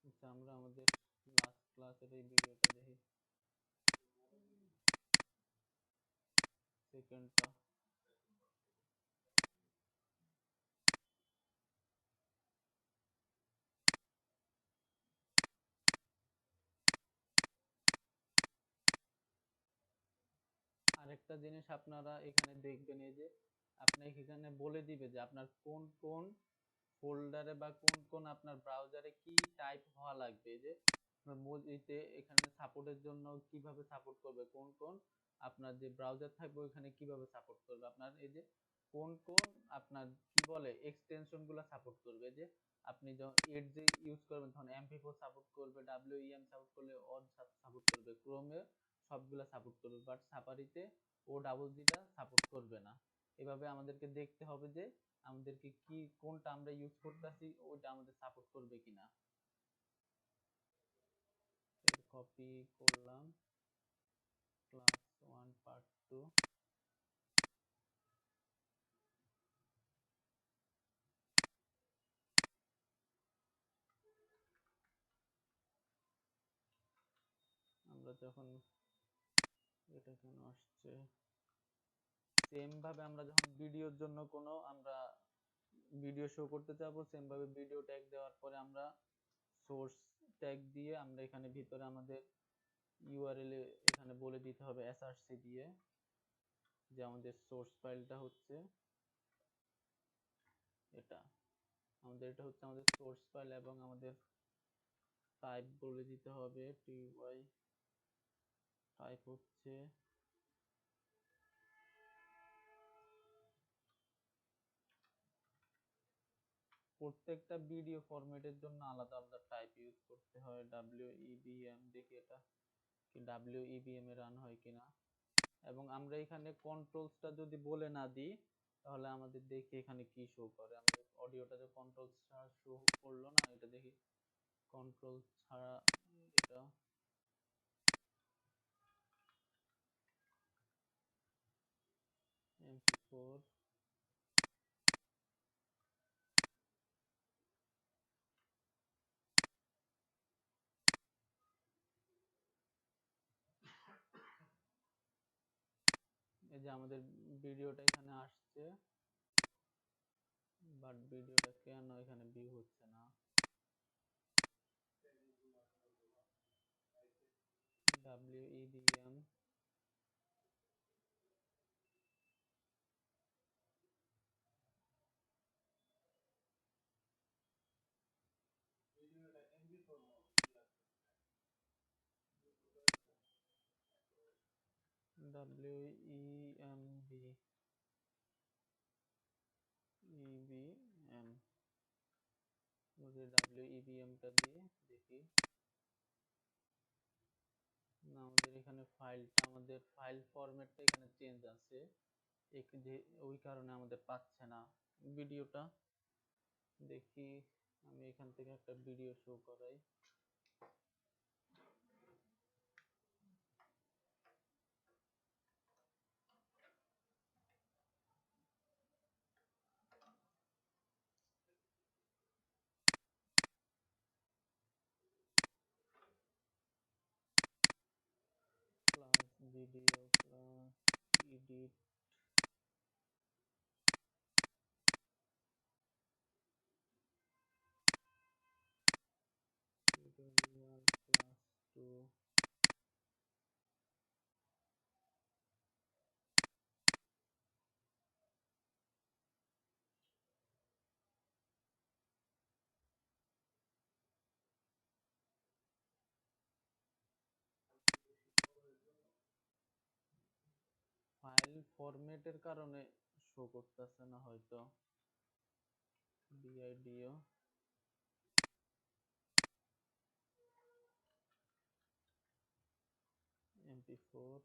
আচ্ছা আমরা আমাদের লাস্ট ক্লাসের এই ভিডিওটা দেখি, সেকেন্ডটা। আরেকটা জিনিস আপনারা এখানে দেখবেন, এই যে আপনাকে এখানে বলে দিবে যে আপনার কোন কোন ফোল্ডারে বা কোন কোন আপনার ব্রাউজারে কি টাইপ হওয়া লাগবে। এই যে আপনার মোজিতে এখানে সাপোর্টের জন্য কিভাবে সাপোর্ট করবে, কোন কোন আপনার যে ব্রাউজার থাকবে ওখানে কিভাবে সাপোর্ট করবে, আপনার এই যে কোন কোন আপনার কি বলে এক্সটেনশন গুলো সাপোর্ট করবে। যে আপনি যখন এডজ ইউজ করবেন তখন MP4 সাপোর্ট করবে, WEM সাপোর্ট করলে অড সাপোর্ট করবে, ক্রোমে সবগুলা সাপোর্ট করবে, বাট সাফারিতে ও ডাবল জিটা সাপোর্ট করবে না। এভাবে আমাদেরকে দেখতে হবে যে আমাদেরকে কি কোনটা আমরা ইউজ করতেছি ওইটা আমাদের সাপোর্ট করবে কিনা। এর কপি করলাম, ক্লাস 1 পার্ট 2। আমরা যখন, এটা কেন আসছে, সেম ভাবে আমরা যখন ভিডিওর জন্য কোনো আমরা ভিডিও শো করতে চাবো, সেম ভাবে ভিডিও ট্যাগ দেওয়ার পরে আমরা সোর্স ট্যাগ দিয়ে আমরা এখানে ভিতরে আমাদের ইউআরএল এখানে বলে দিতে হবে src দিয়ে যে আমাদের সোর্স ফাইলটা হচ্ছে এটা, আমাদের এটা হচ্ছে আমাদের সোর্স ফাইল, এবং আমাদের টাইপ বলে দিতে হবে টিওয়াই, টাইপ হচ্ছে প্রত্যেকটা ভিডিও ফরম্যাটের জন্য আলাদা আলাদা টাইপ ইউজ করতে হয়। WEBM, দেখি এটা কি WEBM এ রান হয় কিনা। এবং আমরা এখানে কন্ট্রোলসটা যদি বলে না দিই তাহলে আমাদের দেখি এখানে কি শো করে, আমাদের অডিওটা যে কন্ট্রোল ছাড়া শো করলো না, এটা দেখি কন্ট্রোল ছাড়া। এটা MP4, এই যে আমাদের ভিডিওটা এখানে আসছে, বাট ভিডিওটা কেন এখানে ভিউ হচ্ছে না। WEBM, ভিডিওটা MP4 WEMB, EBM, WEBM টা দিয়ে দেখি না, আমাদের এখানে ফাইলটা, আমাদের ফাইল ফরম্যাটটা এখানে চেঞ্জ আছে, যে ওই কারণে আমাদের পাচ্ছে না ভিডিওটা। দেখি আমি এখান থেকে একটা ভিডিও শো করাই। Class video class edit tutorial class 2, file ফরম্যাটের কারণে শো করতেছে না হয়তো। vido mp4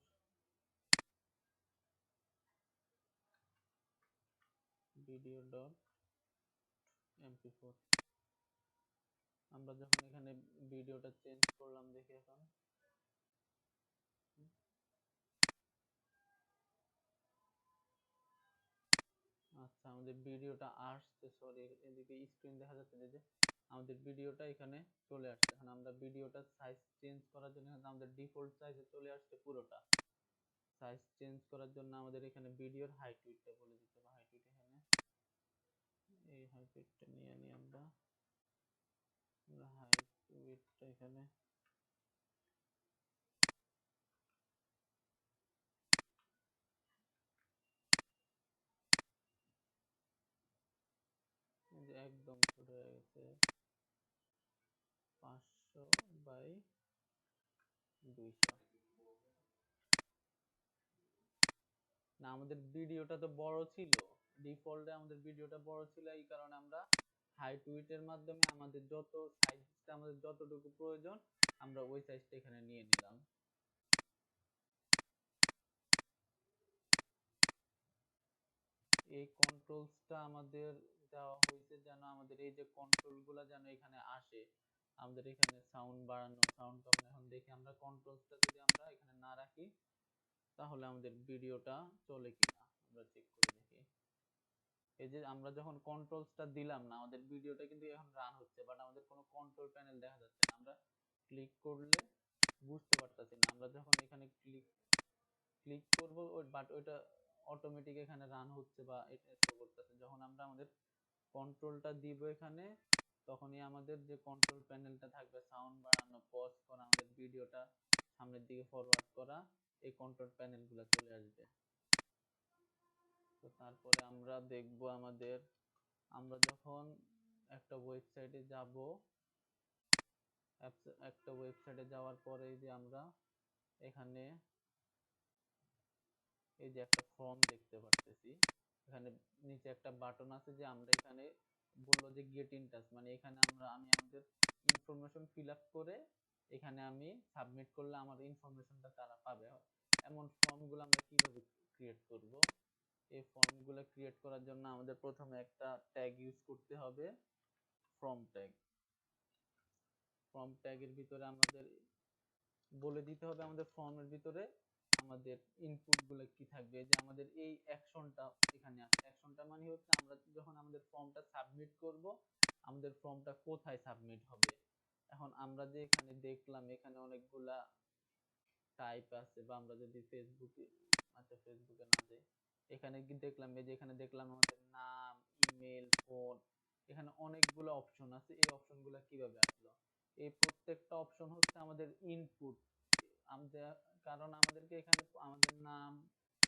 video dot mp4। আমরা যখন এখানে ভিডিওটা চেঞ্জ করলাম দেখি এখন। আচ্ছা, আমাদের ভিডিওটা আসছে, সরি এদিকে স্ক্রিন দেখা যাচ্ছে যে আমাদের ভিডিওটা এখানে চলে আসছে। এখন আমরা ভিডিওটা সাইজ চেঞ্জ করার জন্য আমাদের ডিফল্ট সাইজে চলে আসছে পুরোটা। সাইজ চেঞ্জ করার জন্য আমাদের এখানে ভিডিওর হাইট উইডথটা বলে দিতে হবে। হাইট উইডথ এখানে এই হাইট উইডথটা নিয়ে নিই আমরা হাইট উইডথটা এখানে একদম ছোট হয়ে গেছে, 500/200। না, আমাদের ভিডিওটা তো বড় ছিল, ডিফল্টে আমাদের ভিডিওটা বড় ছিল, এই কারণে আমরা হাইট উইডথের মাধ্যমে আমাদের যত সাইজটা আমাদের যতটুকু প্রয়োজন আমরা ওই সাইজটা এখানে নিয়ে নিলাম। এই কন্ট্রোলসটা আমাদের দেওয়া হয়েছে যেন আমাদের এই যে কন্ট্রোলগুলো যেন এখানে আসে। আমাদের এখানে সাউন্ড বাড়ানো, সাউন্ড কমানো, এখন দেখি আমরা কন্ট্রোলসটা যদি আমরা এখানে না রাখি তাহলে আমাদের ভিডিওটা চলে কিনা আমরা চেক করে দেখি। এই যে আমরা যখন কন্ট্রোলসটা দিলাম না, আমাদের ভিডিওটা কিন্তু এখন রান হচ্ছে, বাট আমাদের কোনো কন্ট্রোল প্যানেল দেখা যাচ্ছে না। আমরা ক্লিক করলে বুঝতে পারতাছি না। আমরা যখন এখানে ক্লিক ক্লিক করব বাট ওইটা অটোমেটিক এখানে রান হচ্ছে বা এটা শো করতেছে। যখন আমরা আমাদের কন্ট্রোলটা দিব এখানে, তখনই আমাদের যে কন্ট্রোল প্যানেলটা থাকবে, সাউন্ড বাড়ানো, পজ করা, আমাদের ভিডিওটা সামনের দিকে ফরওয়ার্ড করা, এই কন্ট্রোল প্যানেলগুলো চলে আসবে। তো তারপরে আমরা দেখব আমাদের, আমরা যখন একটা ওয়েবসাইটে যাব, একটা ওয়েবসাইটে যাওয়ার পরে যে আমরা এখানে এই যে একটা ফর্ম দেখতে পারতেছি, এখানে নিচে একটা বাটন আছে যে আমরা এখানে বললো যে গেট ইন টাচ, মানে এখানে আমি আমাদের ইনফরমেশন ফিল আপ করে এখানে আমি সাবমিট করলে আমার ইনফরমেশনটা তারা পাবে। এমন ফর্মগুলো আমরা কিভাবে ক্রিয়েট করব? এই ফর্মগুলো ক্রিয়েট করার জন্য আমাদের প্রথমে একটা ট্যাগ ইউজ করতে হবে, ফর্ম ট্যাগ। ফর্ম ট্যাগের ভিতরে আমাদের বলে দিতে হবে আমাদের ফর্মের ভিতরে আমাদের ইনপুট গুলো কি থাকবে। যে আমাদের এই অ্যাকশনটা এখানে আছে, অ্যাকশনটা মানে হচ্ছে আমরা যখন আমাদের ফর্মটা সাবমিট করব, আমাদের ফর্মটা কোথায় সাবমিট হবে। এখন আমরা যে এখানে দেখলাম এখানে অনেকগুলা টাইপ আছে, বা আমরা যদি ফেসবুকে, আচ্ছা ফেসবুকে না যাই, এখানে কি দেখলাম, এই যে এখানে দেখলাম আমাদের নাম, ইমেল, ফোন, এখানে অনেকগুলো অপশন আছে। এই অপশনগুলো কিভাবে আসলো? এই প্রত্যেকটা অপশন হচ্ছে আমাদের ইনপুট। আমাদের, কারণ আমাদেরকে এখানে আমাদের নাম,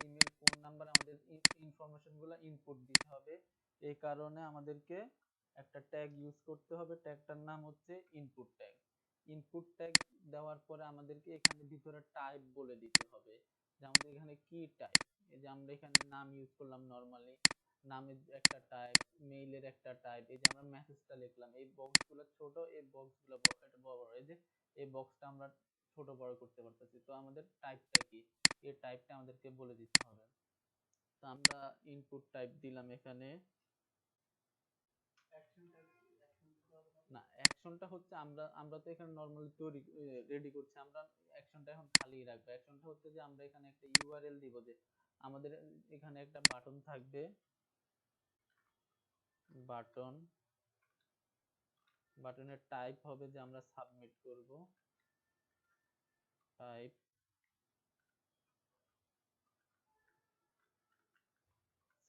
ইমেল, ফোন নাম্বার, আমাদের ইনফরমেশন গুলো ইনপুট দিতে হবে। এই কারণে আমাদেরকে একটা ট্যাগ ইউজ করতে হবে, ট্যাগটার নাম হচ্ছে ইনপুট ট্যাগ। ইনপুট ট্যাগ দেওয়ার পরে আমাদেরকে এখানে ভিতরে টাইপ বলে দিতে হবে যে আমাদের এখানে কি টাইপ। এই যে আমরা এখানে নাম ইউজ করলাম নরমালি, নামের একটা টাইপ, মেইলের একটা টাইপ। এই যে আমরা মেসেজটা লিখলাম, এই বক্সগুলো ছোট, এই বক্সগুলো এটা বড় বড়। এই যে এই বক্সটা আমরা ছোট বড় করতে পারতেছি। তো আমাদের টাইপটা কি, এই টাইপটা আমাদেরকে বলে দিতে হবে। তো আমরা ইনপুট টাইপ দিলাম এখানে। না, অ্যাকশনটা হচ্ছে আমরা আমরা তো এখানে নরমালি তৈরি রেডি করছি, আমরা অ্যাকশনটা এখন খালি রাখবো। অ্যাকশনটা হচ্ছে যে আমরা এখানে একটা ইউআরএল দিব, যে আমাদের এখানে একটা বাটন থাকবে, বাটন, বাটনের টাইপ হবে যে আমরা সাবমিট করব, টাইপ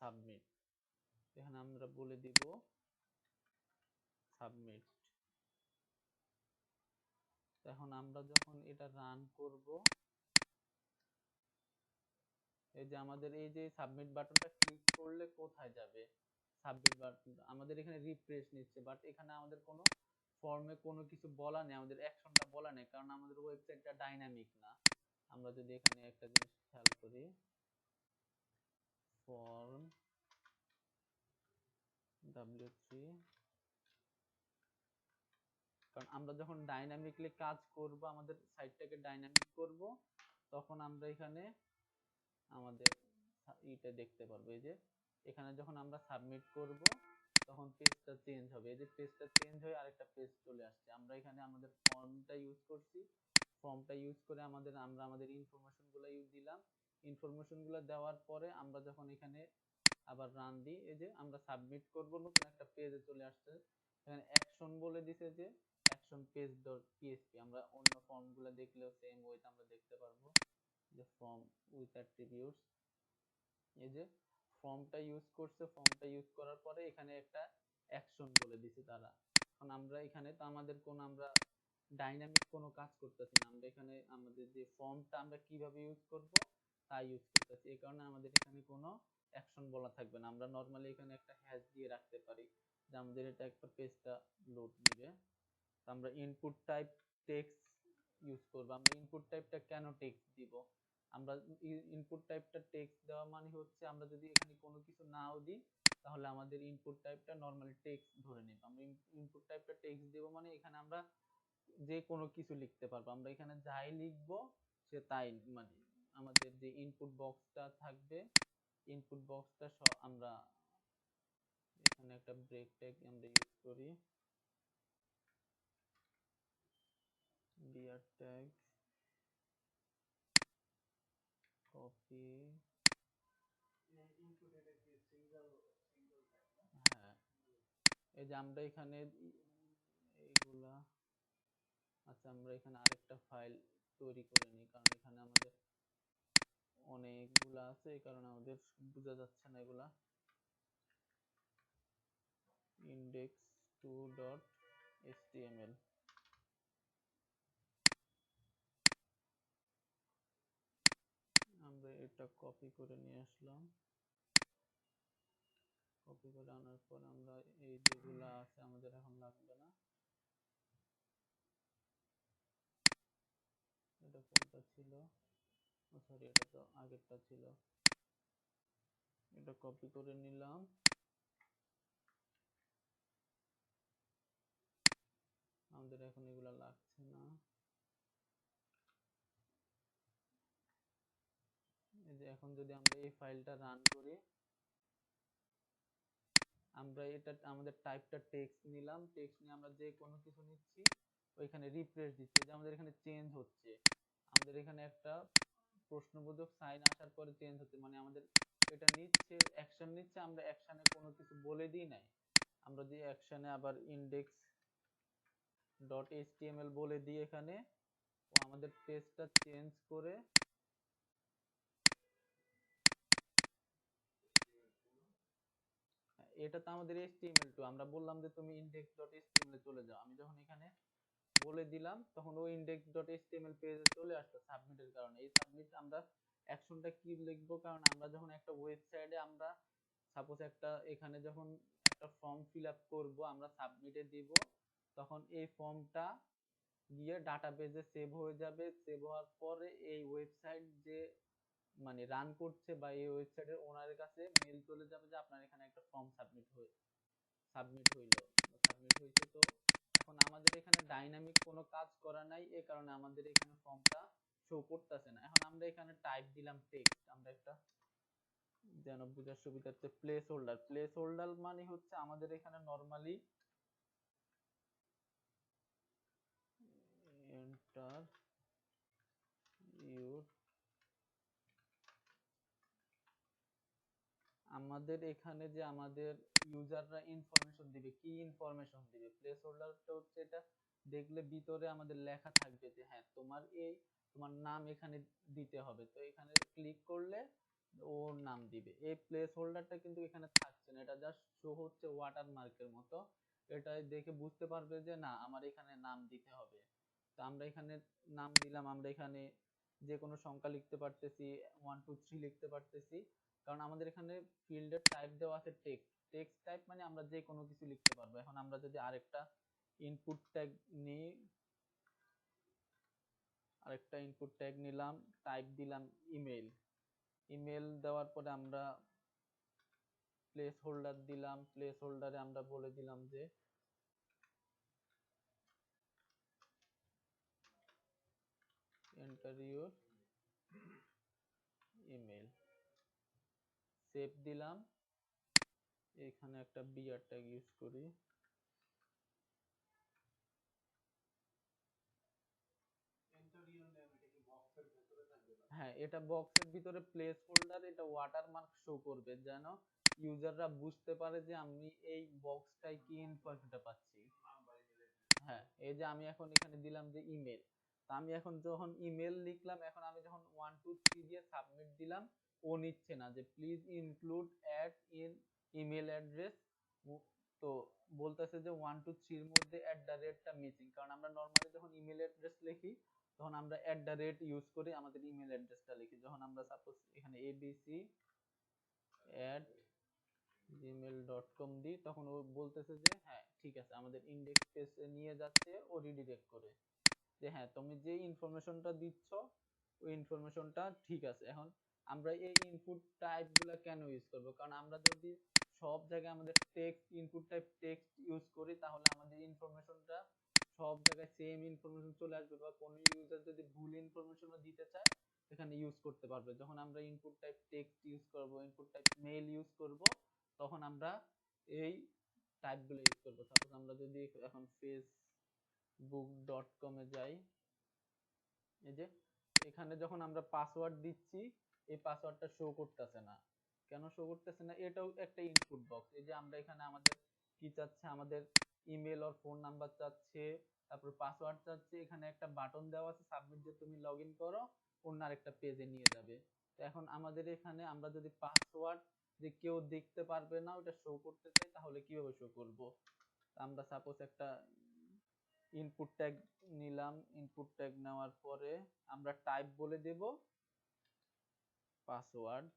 সাবমিট। এখানে আমরা বলে দিব সাবমিট। এখন আমরা যখন এটা রান করব, এই যে আমাদের এই যে সাবমিট বাটনটা ক্লিক করলে কোথায় যাবে? সাবমিট বাটন আমাদের এখানে রিফ্রেশ নিচ্ছে, বাট এখানে আমাদের কোনো ফর্মে কোনো কিছু বলা নেই, আমাদের অ্যাকশনটা বলা নেই, কারণ আমাদের ওয়েবসাইটটা ডাইনামিক না। আমরা যদি এখানে একটা জিনিস খেয়াল করি, ফর্ম w3, কারণ আমরা যখন ডাইনামিকলি কাজ করব, আমাদের সাইটটাকে ডাইনামিক করব, তখন আমরা এখানে আমাদের এটা দেখতে পারবো। এই যে এখানে যখন আমরা সাবমিট করব তখন পেজটা চেঞ্জ হবে। এই যে পেজটা চেঞ্জ হয়ে আরেকটা পেজ চলে আসছে। আমরা এখানে আমাদের ফর্মটা ইউজ করছি, ফর্মটা ইউজ করে আমরা আমাদের ইনফরমেশনগুলো দিলাম। ইনফরমেশনগুলো দেওয়ার পরে আমরা যখন এখানে আবার রান দিই, এই যে আমরা সাবমিট করব, নতুন একটা পেজে চলে আসছে। এখানে অ্যাকশন বলে দিছে যে অ্যাকশন পেজ ডট পিএইচপি। আমরা অন্য ফর্মগুলো দেখলেও সেম ওয়েতে আমরা দেখতে পারবো যে ফর্ম উইথ অ্যাট্রিবিউটস। এই যে ফর্মটা ইউজ করছে, ফর্মটা ইউজ করার পরে এখানে একটা অ্যাকশন বলে দিছে তারা। এখন আমরা এখানে তো আমরা ডাইনামিক কোনো কাজ করতেছি না, আমরা এখানে আমাদের যে ফর্মটা আমরা কিভাবে ইউজ করব তা ইউজ করতেছি। এই কারণে আমাদের এখানে কোনো অ্যাকশন বলা থাকবে না। আমরা নর্মালি এখানে একটা হ্যাশ দিয়ে রাখতে পারি যে আমাদের এটা একটা পেজটা লোড নিবে। আমরা ইনপুট টাইপ টেক্সট ইউজ করব। আমরা ইনপুট টাইপটা কেন টেক্সট দিব? আমরা ইনপুট টাইপটা টেক্সট দেওয়া মানে হচ্ছে আমরা যদি এখানে কোনো কিছু নাও দিই তাহলে আমাদের ইনপুট টাইপটা নরমালি টেক্সট ধরে নেব। আমরা ইনপুট টাইপটা টেক্সট দেব মানে এখানে আমরা যে কোনো কিছু লিখতে পারবো। আমরা এখানে যাই লিখবো সে তাই, মানে আমাদের যে ইনপুট বক্সটা থাকবে, ইনপুট বক্সটা আমরা এখানে একটা ব্রেক ট্যাগ আমরা ইউজ করি, বিআর ট্যাগ কপি। ইনপুট এটা কি সিঙ্গেল সিঙ্গেল ট্যাগ না? হ্যাঁ, এই যে আমরা এখানে এইগুলা, আচ্ছা আমরা এখানে আরেকটা ফাইল তৈরি করে নিই, কারণ এখানে আমাদের অনেকগুলা আছে, এই কারণে আমাদের বোঝা যাচ্ছে না এগুলা। index2.html, আমরা এটা কপি করে নিয়ে আসলাম। কপি করে আনার পর আমরা এই যেগুলা আছে আমাদের এখন লাগবে না। এটা কোনটা ছিল? ও সরি, এটা তো আগেরটা ছিল। এটা কপি করে নিলাম। আমাদের এখন এগুলা লাগছে না। এই যে এখন যদি আমরা এই ফাইলটা রান করি, আমরা এটা আমাদের টাইপটা টেক্সট নিলাম, টেক্সট নিয়ে আমরা যে কোনো কিছু নিচ্ছি, ওইখানে রিফ্রেশ দিচ্ছি, যে আমাদের এখানে চেঞ্জ হচ্ছে। আমাদের এখানে একটা প্রশ্নবোধক সাইন আসার পরে চেঞ্জ হচ্ছে, মানে আমাদের এটা নিচ্ছে, অ্যাকশন নিচ্ছে, আমরা অ্যাকশনে কোনো কিছু বলে দিই নাই। আমরা যে অ্যাকশনে আবার ইনডেক্স ডট এইচটিএমএল বলে দিই এখানে, ও আমাদের পেজটা চেঞ্জ করে, এটা তো আমাদের HTML2, আমরা বললাম যে তুমি index.html এ চলে যাও। আমি যখন এখানে বলে দিলাম তখন ওই index.html পেজে চলে আসতো সাবমিটের কারণে। এই সাবমিট আমরা অ্যাকশনটা কি লিখবো, কারণ আমরা যখন একটা ওয়েবসাইটে আমরা সাপোজ একটা এখানে যখন একটা ফর্ম ফিল আপ করবো, আমরা সাবমিটে দিব, তখন এই ফর্মটা গিয়ে ডাটাবেজে সেভ হয়ে যাবে। সেভ হওয়ার পরে এই ওয়েবসাইট যে মানে রান করছে বা এই ওয়েবসাইটের ওনারের কাছে মেল চলে যাবে যে আপনার এখানে একটা ফর্ম সাবমিট হয়েছে। তো এখন আমাদের এখানে ডাইনামিক কোনো কাজ করা নাই, এই কারণে আমাদের এখানে ফর্মটা শো করতেছে না। এখন আমরা এখানে টাইপ দিলাম টেক্সট, আমরা একটা যেন বোঝার সুবিধার্থে প্লেস হোল্ডার। প্লেস হোল্ডার মানে হচ্ছে আমাদের এখানে নরমালি এন্টার ইউর, আমাদের এখানে যে আমাদের ইউজাররা ইনফরমেশন দিবে, কি ইনফরমেশন দিবে, প্লেস হোল্ডারটা হচ্ছে এটা দেখলে ভিতরে আমাদের লেখা থাকবে যে হ্যাঁ তোমার নাম এখানে দিতে হবে। তো এখানে ক্লিক করলে ওর নাম দিবে। এই প্লেস হোল্ডারটা কিন্তু এখানে থাকছে না, এটা জাস্ট শো হচ্ছে ওয়াটারমার্কের মতো। এটা দেখে বুঝতে পারবে যে না আমার এখানে নাম দিতে হবে। তো আমরা এখানে নাম দিলাম, আমরা এখানে যে কোনো সংখ্যা লিখতে পারতেছি, 1 2 3 লিখতে পারতেছি, কারণ আমাদের এখানে ফিল্ডের টাইপ দেওয়া আছে টেক্সট। টেক্সট টাইপ মানে আমরা যে কোনো কিছু লিখতে পারবো। এখন আমরা যদি আরেকটা ইনপুট ট্যাগ নিই, আরেকটা ইনপুট ট্যাগ নিলাম, টাইপ দিলাম ইমেল। ইমেল দেওয়ার পরে আমরা প্লেস হোল্ডার দিলাম, প্লেস হোল্ডারে আমরা বলে দিলাম যে এন্টার ইউর ইমেল, সেভ দিলাম। এখানে একটা বিআর ট্যাগ ইউজ করি। এন্টার ইউর নেম, এটা কি বক্সের ভিতরে থাকবে না? হ্যাঁ, এটা বক্সের ভিতরে প্লেস হোল্ডার, এটা ওয়াটারমার্ক শো করবে যেন ইউজাররা বুঝতে পারে যে আমি এই বক্সটায় কি ইনফরমেশনটা পাচ্ছি। Number, email address. হ্যাঁ, এই যে আমি এখন এখানে দিলাম যে ইমেল, তা আমি এখন যখন ইমেল লিখলাম, এখন আমি যখন 1 2 3 দিয়ে সাবমিট দিলাম, ও নিচ্ছে না যে please include at in email address. তো বলতেছে যে 1 2 3 এর মধ্যে @টা মিসিং, কারণ আমরা নর্মালি যখন ইমেল অ্যাড্রেস লিখি তখন আমরা ইউজ করে আমাদের ইমেল অ্যাড্রেসটা লিখি। যখন আমরা সাপোজ এখানে abc@gmail.com দিই, তখন ও বলতেছে যে হ্যাঁ ঠিক আছে, আমাদের ইন্ডেক্স পেজে নিয়ে যাচ্ছে, ও রিডিরেক্ট করে যে হ্যাঁ তুমি যে ইনফরমেশনটা দিচ্ছ ওই ইনফরমেশনটা ঠিক আছে। এখন আমরা এই ইনপুট টাইপ গুলা কেন ইউজ করব, কারণ আমরা যদি সব জায়গায় আমাদের text input type text use করি তাহলে আমাদের ইনফরমেশনটা সব জায়গায় সেম ইনফরমেশন চলে আসবে, বা কোন ইউজার যদি ভুল ইনফরমেশনও দিতে চায় এখানে ইউজ করতে পারবে। যখন আমরা ইনপুট টাইপ টেক্সট ইউজ করব, ইনপুট টাইপ মেইল ইউজ করব, তখন আমরা এই টাইপ গুলো ইউজ করব। সাপোজ আমরা যদি এখন facebook.com এ যাই, এই যে এখানে যখন আমরা পাসওয়ার্ড দিচ্ছি এই পাসওয়ার্ডটা শো করতেছে না। কেন শো করতেছে না? এটাও একটা ইনপুট বক্স। এই যে আমরা এখানে আমাদের কি চাচ্ছে, আমাদের ইমেল আর ফোন নাম্বার চাচ্ছে, তারপর পাসওয়ার্ড চাচ্ছে, এখানে একটা বাটন দেওয়া আছে সাবমিট, যে তুমি লগ ইন করো, অন্য আরেকটা পেজে নিয়ে যাবে। তো এখন আমাদের এখানে আমরা যদি পাসওয়ার্ড যে কেউ দেখতে পারবে না ওটা শো করতে চাই, তাহলে কিভাবে শো করব? আমরা সাপোজ একটা ইনপুট ট্যাগ নিলাম, ইনপুট ট্যাগ নেওয়ার পরে আমরা টাইপ বলে দেব পাসওয়ার্ড,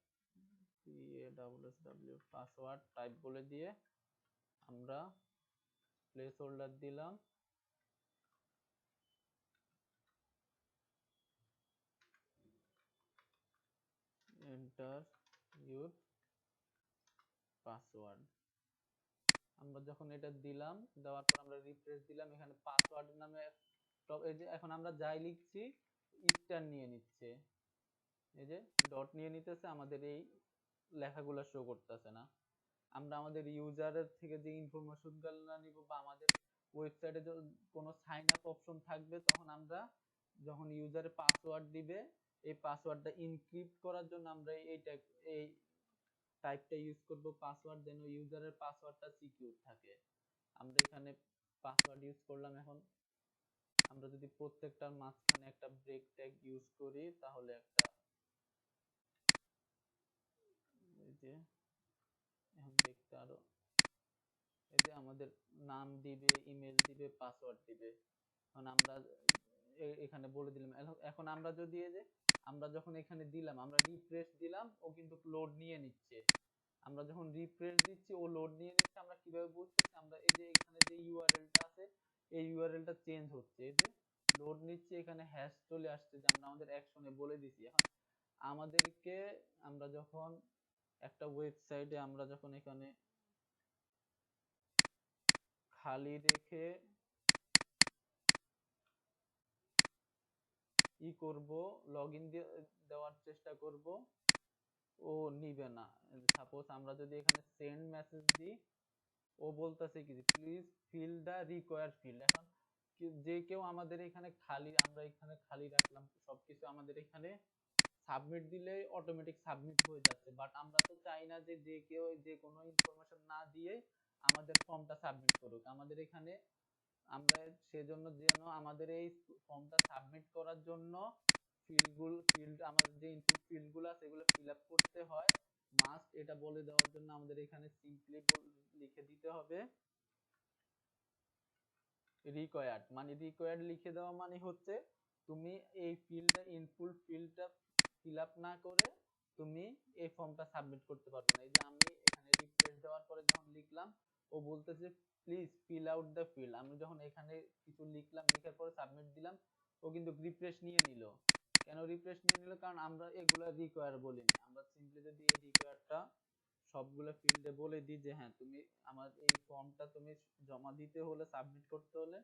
পাসওয়ার্ড টাইপ বলে দিয়ে আমরা প্লেস হোল্ডার দিলাম, এন্টার ইউর পাসওয়ার্ড। আমরা যখন এটা দিলাম, দেওয়ার পর আমরা রিফ্রেশ দিলাম, এখানে পাসওয়ার্ড নামে এই যে এখন আমরা যাই লিখছি স্টার নিয়ে নিচ্ছে, এই যে ডট নিয়ে নিতেছে, আমাদের এই লেখাগুলো শো করতেছে না। আমরা আমাদের ইউজারের থেকে যে ইনফরমেশন গুলো নিব, বা আমাদের ওয়েবসাইটে কোনো সাইন আপ অপশন থাকবে, তখন আমরা যখন ইউজারে পাসওয়ার্ড দিবে এই পাসওয়ার্ডটা এনক্রিপ্ট করার জন্য আমরা এই টাইপটা ইউজ করব পাসওয়ার্ড, যেন ইউজারের পাসওয়ার্ডটা সিকিউর থাকে। আমরা এখানে পাসওয়ার্ড ইউজ করলাম। এখন আমরা যদি প্রত্যেকটার মাঝখানে একটা ব্রেক ট্যাগ ইউজ করি তাহলে একটা, এই যে এখন দেখতে আরো, এই যে আমাদের নাম দিবে, ইমেল দিবে, পাসওয়ার্ড দিবে। এখন আমরা এখানে বলে দিলাম। এখন আমরা যদি এই যে আমরা যখন এখানে দিলাম, আমরা রিফ্রেশ দিলাম, ও কিন্তু লোড নিয়ে নিচ্ছে। আমরা যখন রিফ্রেশ দিচ্ছি ও লোড নিয়ে নিচ্ছে। আমরা কিভাবে বুঝতেছি? আমরা এই যে এখানে যে ইউআরএলটা আছে এই ইউআরএলটা চেঞ্জ হচ্ছে, এই যে লোড নিচ্ছে, এখানে হ্যাশ চলে আসছে, যে আমরা আমাদের অ্যাকশনে বলে দিছি। এখন আমাদেরকে আমরা যখন একটা ওয়েবসাইটে আমরা যখন এখানে খালি রেখে করব, লগ ইন দেওয়ার চেষ্টা করব, ও নিবে না। সাপোজ আমরা যদি এখানে সেন্ড মেসেজ দিই, ও বলতেছে কি please fill the required field. এখন যে কেউ আমাদের এখানে খালি, আমরা এখানে খালি রাখলাম সবকিছু, আমাদের এখানে সাবমিট দিলে অটোমেটিক সাবমিট হয়ে যাচ্ছে, বাট আমরা তো চাই না যে যে কেউ যে কোনো ইনফরমেশন না দিয়ে আমাদের ফর্মটা সাবমিট করুক। আমাদের এখানে আমরা সেজন্য যেন আমাদের এই ফর্মটা সাবমিট করার জন্য ফিল্ড আমাদের যে ইনপুট ফিল্ড গুলো আছে এগুলো ফিল আপ করতে হয় মাস্ট, এটা বলে দেওয়ার জন্য আমাদের এখানে সিম্পলি লিখে দিতে হবে রিকোয়ার্ড। মানে রিকোয়ার্ড লিখে দেওয়া মানে হচ্ছে তুমি এই ফিল্ডটা ইনপুট ফিল্ডটা ফিল আপ না করে তুমি এই ফর্মটা সাবমিট করতে পারবে না। এই যে আমি এখানে রিফ্রেশ দেওয়ার পরে যখন লিখলাম, ও বলতেছে please fill out the field. আমি যখন এখানে কিছু লিখলাম, লিখার পরে সাবমিট দিলাম, ও কিন্তু রিফ্রেশ নিয়ে নিল। কেন রিফ্রেশ নিয়ে নিল? কারণ আমরা এগুলা রিকোয়ার বলিনি, আমরা সিম্পলি যদি এই রিকোয়ারটা সবগুলো ফিল্ডে বলে দিই যে হ্যাঁ তুমি আমার এই ফর্মটা তুমি জমা দিতে হলে, সাবমিট করতে হলে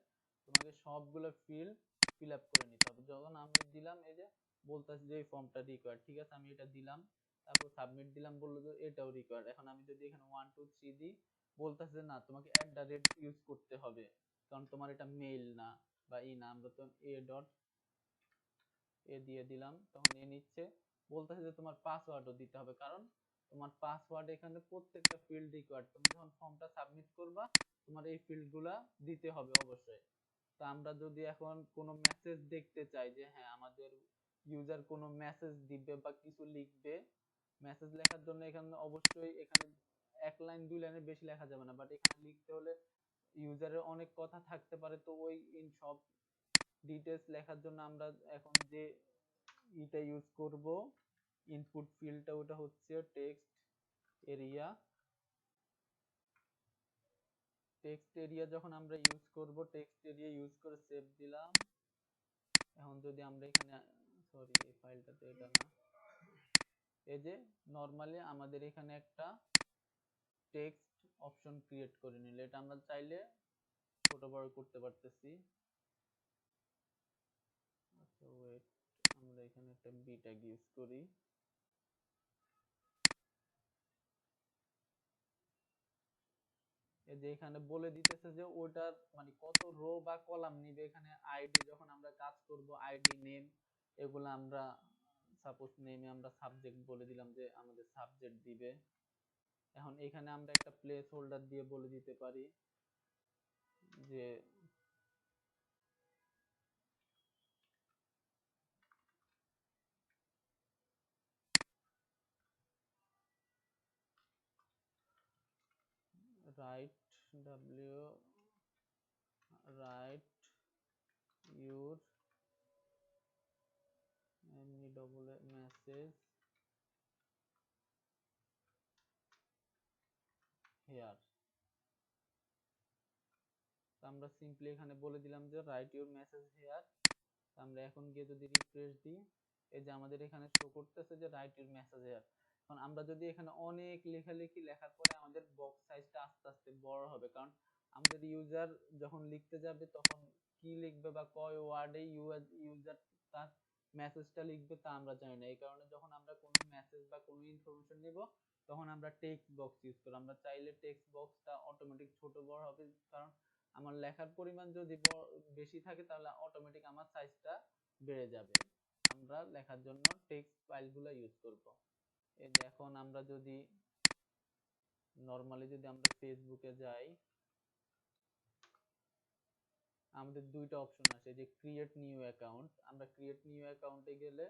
তোমাকে সবগুলো ফিল্ড ফিল আপ করে নিতে হবে। যখন আমি দিলাম, এই যে বলতেছে যে এই ফর্মটা রিকোয়ার্ড, ঠিক আছে আমি এটা দিলাম, তারপর সাবমিট দিলাম, বললো যে এটাও রিকোয়ার্ড। এখন আমি যদি এখানে 1 2 3 দিই, বলতেছে যে না তোমাকে @ ইউজ করতে হবে, কারণ তোমার এটা মেইল না বা ই না। আমরা তো দিয়ে দিলাম, তখন নিচ্ছে। বলতেছে যে তোমার পাসওয়ার্ডও দিতে হবে, কারণ তোমার পাসওয়ার্ড এখানে প্রত্যেকটা ফিল্ড রিকোয়ার্ড। তুমি যখন ফর্মটা সাবমিট করবা তোমার এই ফিল্ডগুলা দিতে হবে অবশ্যই। তো আমরা যদি এখন কোনো মেসেজ দেখতে চাই যে হ্যাঁ আমাদের ইউজার কোনো মেসেজ দিবে বা কিছু লিখবে, মেসেজ লেখার জন্য এখানে অবশ্যই এখানে 1 লাইন 2 লাইনের বেশি লেখা যাবে না, বাট এখানে লিখতে হলে ইউজারের অনেক কথা থাকতে পারে, তো ওই সব ডিটেলস লেখার জন্য আমরা এখন যে এটা ইউজ করব, ইনপুট ফিল্ডটা, ওটা হচ্ছে টেক্সট এরিয়া। টেক্সট এরিয়া যখন আমরা ইউজ করব, টেক্সট এরিয়া ইউজ করে সেভ দিলাম। এখন যদি আমরা এখানে, সরি এই ফাইলটাতে এটা না, এই যে নরমালি আমাদের এখানে একটা টেক্সট অপশন ক্রিয়েট করে নিল। এটা আমরা চাইলে ছোট বড় করতে পারতেছি। আচ্ছা ওয়েট, আমরা এখানে একটা বি ট্যাগ ইউজ করি। এই যে এখানে বলে দিতেছে যে ওটার মানে কত রো বা কলাম নিবে। এখানে আইডি, যখন আমরা কাজ করব আইডি নেম এগুলো আমরা, সাপোজ নেমে আমরা সাবজেক্ট বলে দিলাম যে আমাদের সাবজেক্ট দিবে। এখন এখানে আমরা একটা প্লেস হোল্ডার দিয়ে বলে দিতে পারি যে রাইট ডাব্লিউ রাইট ইউর এমনি ডবল মেসেজ হেয়ার। আমরা সিম্পলি এখানে বলে দিলাম যে রাইট ইউর মেসেজ হেয়ার। আমরা এখন গিয়ে যদি রিফ্রেশ দিই, এই যে আমাদের এখানে শো করতেছে যে রাইট ইউর মেসেজ হেয়ার। কারণ আমরা যদি এখানে অনেক লেখালেখি লেখার পরে আমাদের বক্স সাইজটা আস্তে আস্তে বড় হবে, কারণ আমাদের ইউজার যখন লিখতে যাবে তখন কি লিখবে বা কয় ওয়ার্ডে ইউজার তার মেসেজটা লিখবে তা আমরা জানি না। এই কারণে যখন আমরা কোনো মেসেজ বা কোনো ইনফরমেশন নিব তখন আমরা টেক্সট বক্স ইউজ করি। আমরা চাইলে টেক্সট বক্সটা অটোমেটিক ছোট বড় হবে, কারণ আমার লেখার পরিমাণ যদি বেশি থাকে তাহলে অটোমেটিক আমার সাইজটা বেড়ে যাবে। আমরা লেখার জন্য টেক্সট ফাইলগুলো ইউজ করব। এই যে এখন আমরা যদি নরমালি যদি আমরা ফেসবুকে যাই, আমাদের দুইটা অপশন আসে, যে ক্রিয়েট নিউ অ্যাকাউন্ট। আমরা ক্রিয়েট নিউ অ্যাকাউন্টে গেলে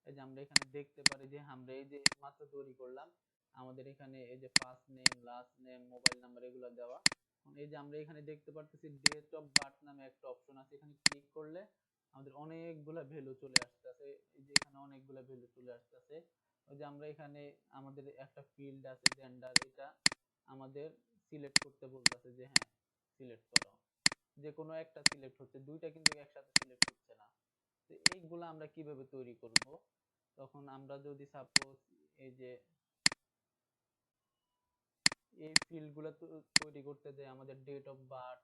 এই যে আমরা এখানে দেখতে পারি যে আমরা এই যে মাত্র তৈরি করলাম, আমাদের এখানে এই যে first name, last name, mobile number এগুলো দেওয়া। এই যে আমরা এখানে দেখতে পারতেছি ডেট অফ বার্থ নামে একটা অপশন আছে, এখানে ক্লিক করলে আমাদের অনেকগুলা ভ্যালু চলে আসতেছে। এই যে এখানে অনেকগুলা ভ্যালু চলে আসতেছে। ওই যে আমরা এখানে আমাদের একটা ফিল্ড আছে জেন্ডার, এটা আমাদের সিলেক্ট করতে বলতেছে যে হ্যাঁ সিলেক্ট করো। যে কোনো একটা সিলেক্ট হচ্ছে, দুইটা কিন্তু একসাথে সিলেক্ট হচ্ছে না। তো এইগুলা আমরা কিভাবে তৈরি করব? তখন আমরা যদি সাপোজ এই যে এই ফিল্ড গুলা তৈরি করতে যাই, আমাদের ডেট অফ বার্থ,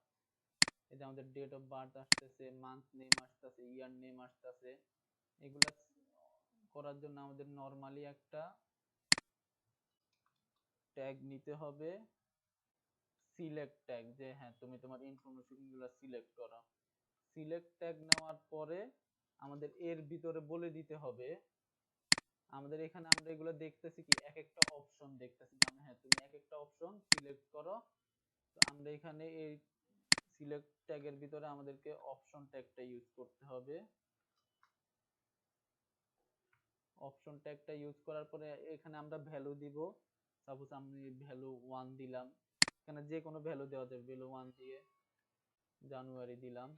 এই যে আমাদের ডেট অফ বার্থ আসতেছে, মান্থ নেম আসতেছে, ইয়ার নেম আসতেছে, এগুলা করার জন্য আমাদের নরমালি একটা ট্যাগ নিতে হবে, সিলেক্ট ট্যাগ, যে হ্যাঁ তুমি তোমার ইনফরমেশন গুলা সিলেক্ট করো। সিলেক্ট ট্যাগ নেওয়ার পরে আমাদের এর ভিতরে বলে দিতে হবে, আমাদের এখানে আমরা এগুলো দেখতেছি কি এক একটা অপশন দেখতেছি যে আমরা হ্যাঁ তুমি এক একটা অপশন সিলেক্ট করো। তো আমরা এখানে এই সিলেক্ট ট্যাগের ভিতরে আমাদেরকে অপশন ট্যাগটা ইউজ করতে হবে। অপশন ট্যাগটা ইউজ করার পরে এখানে আমরা ভ্যালু দিব। সাপোজ আমি ভ্যালু 1 দিলাম, এখানে যে কোনো ভ্যালু দেওয়া যাবে। ভ্যালু 1 দিয়ে জানুয়ারি দিলাম,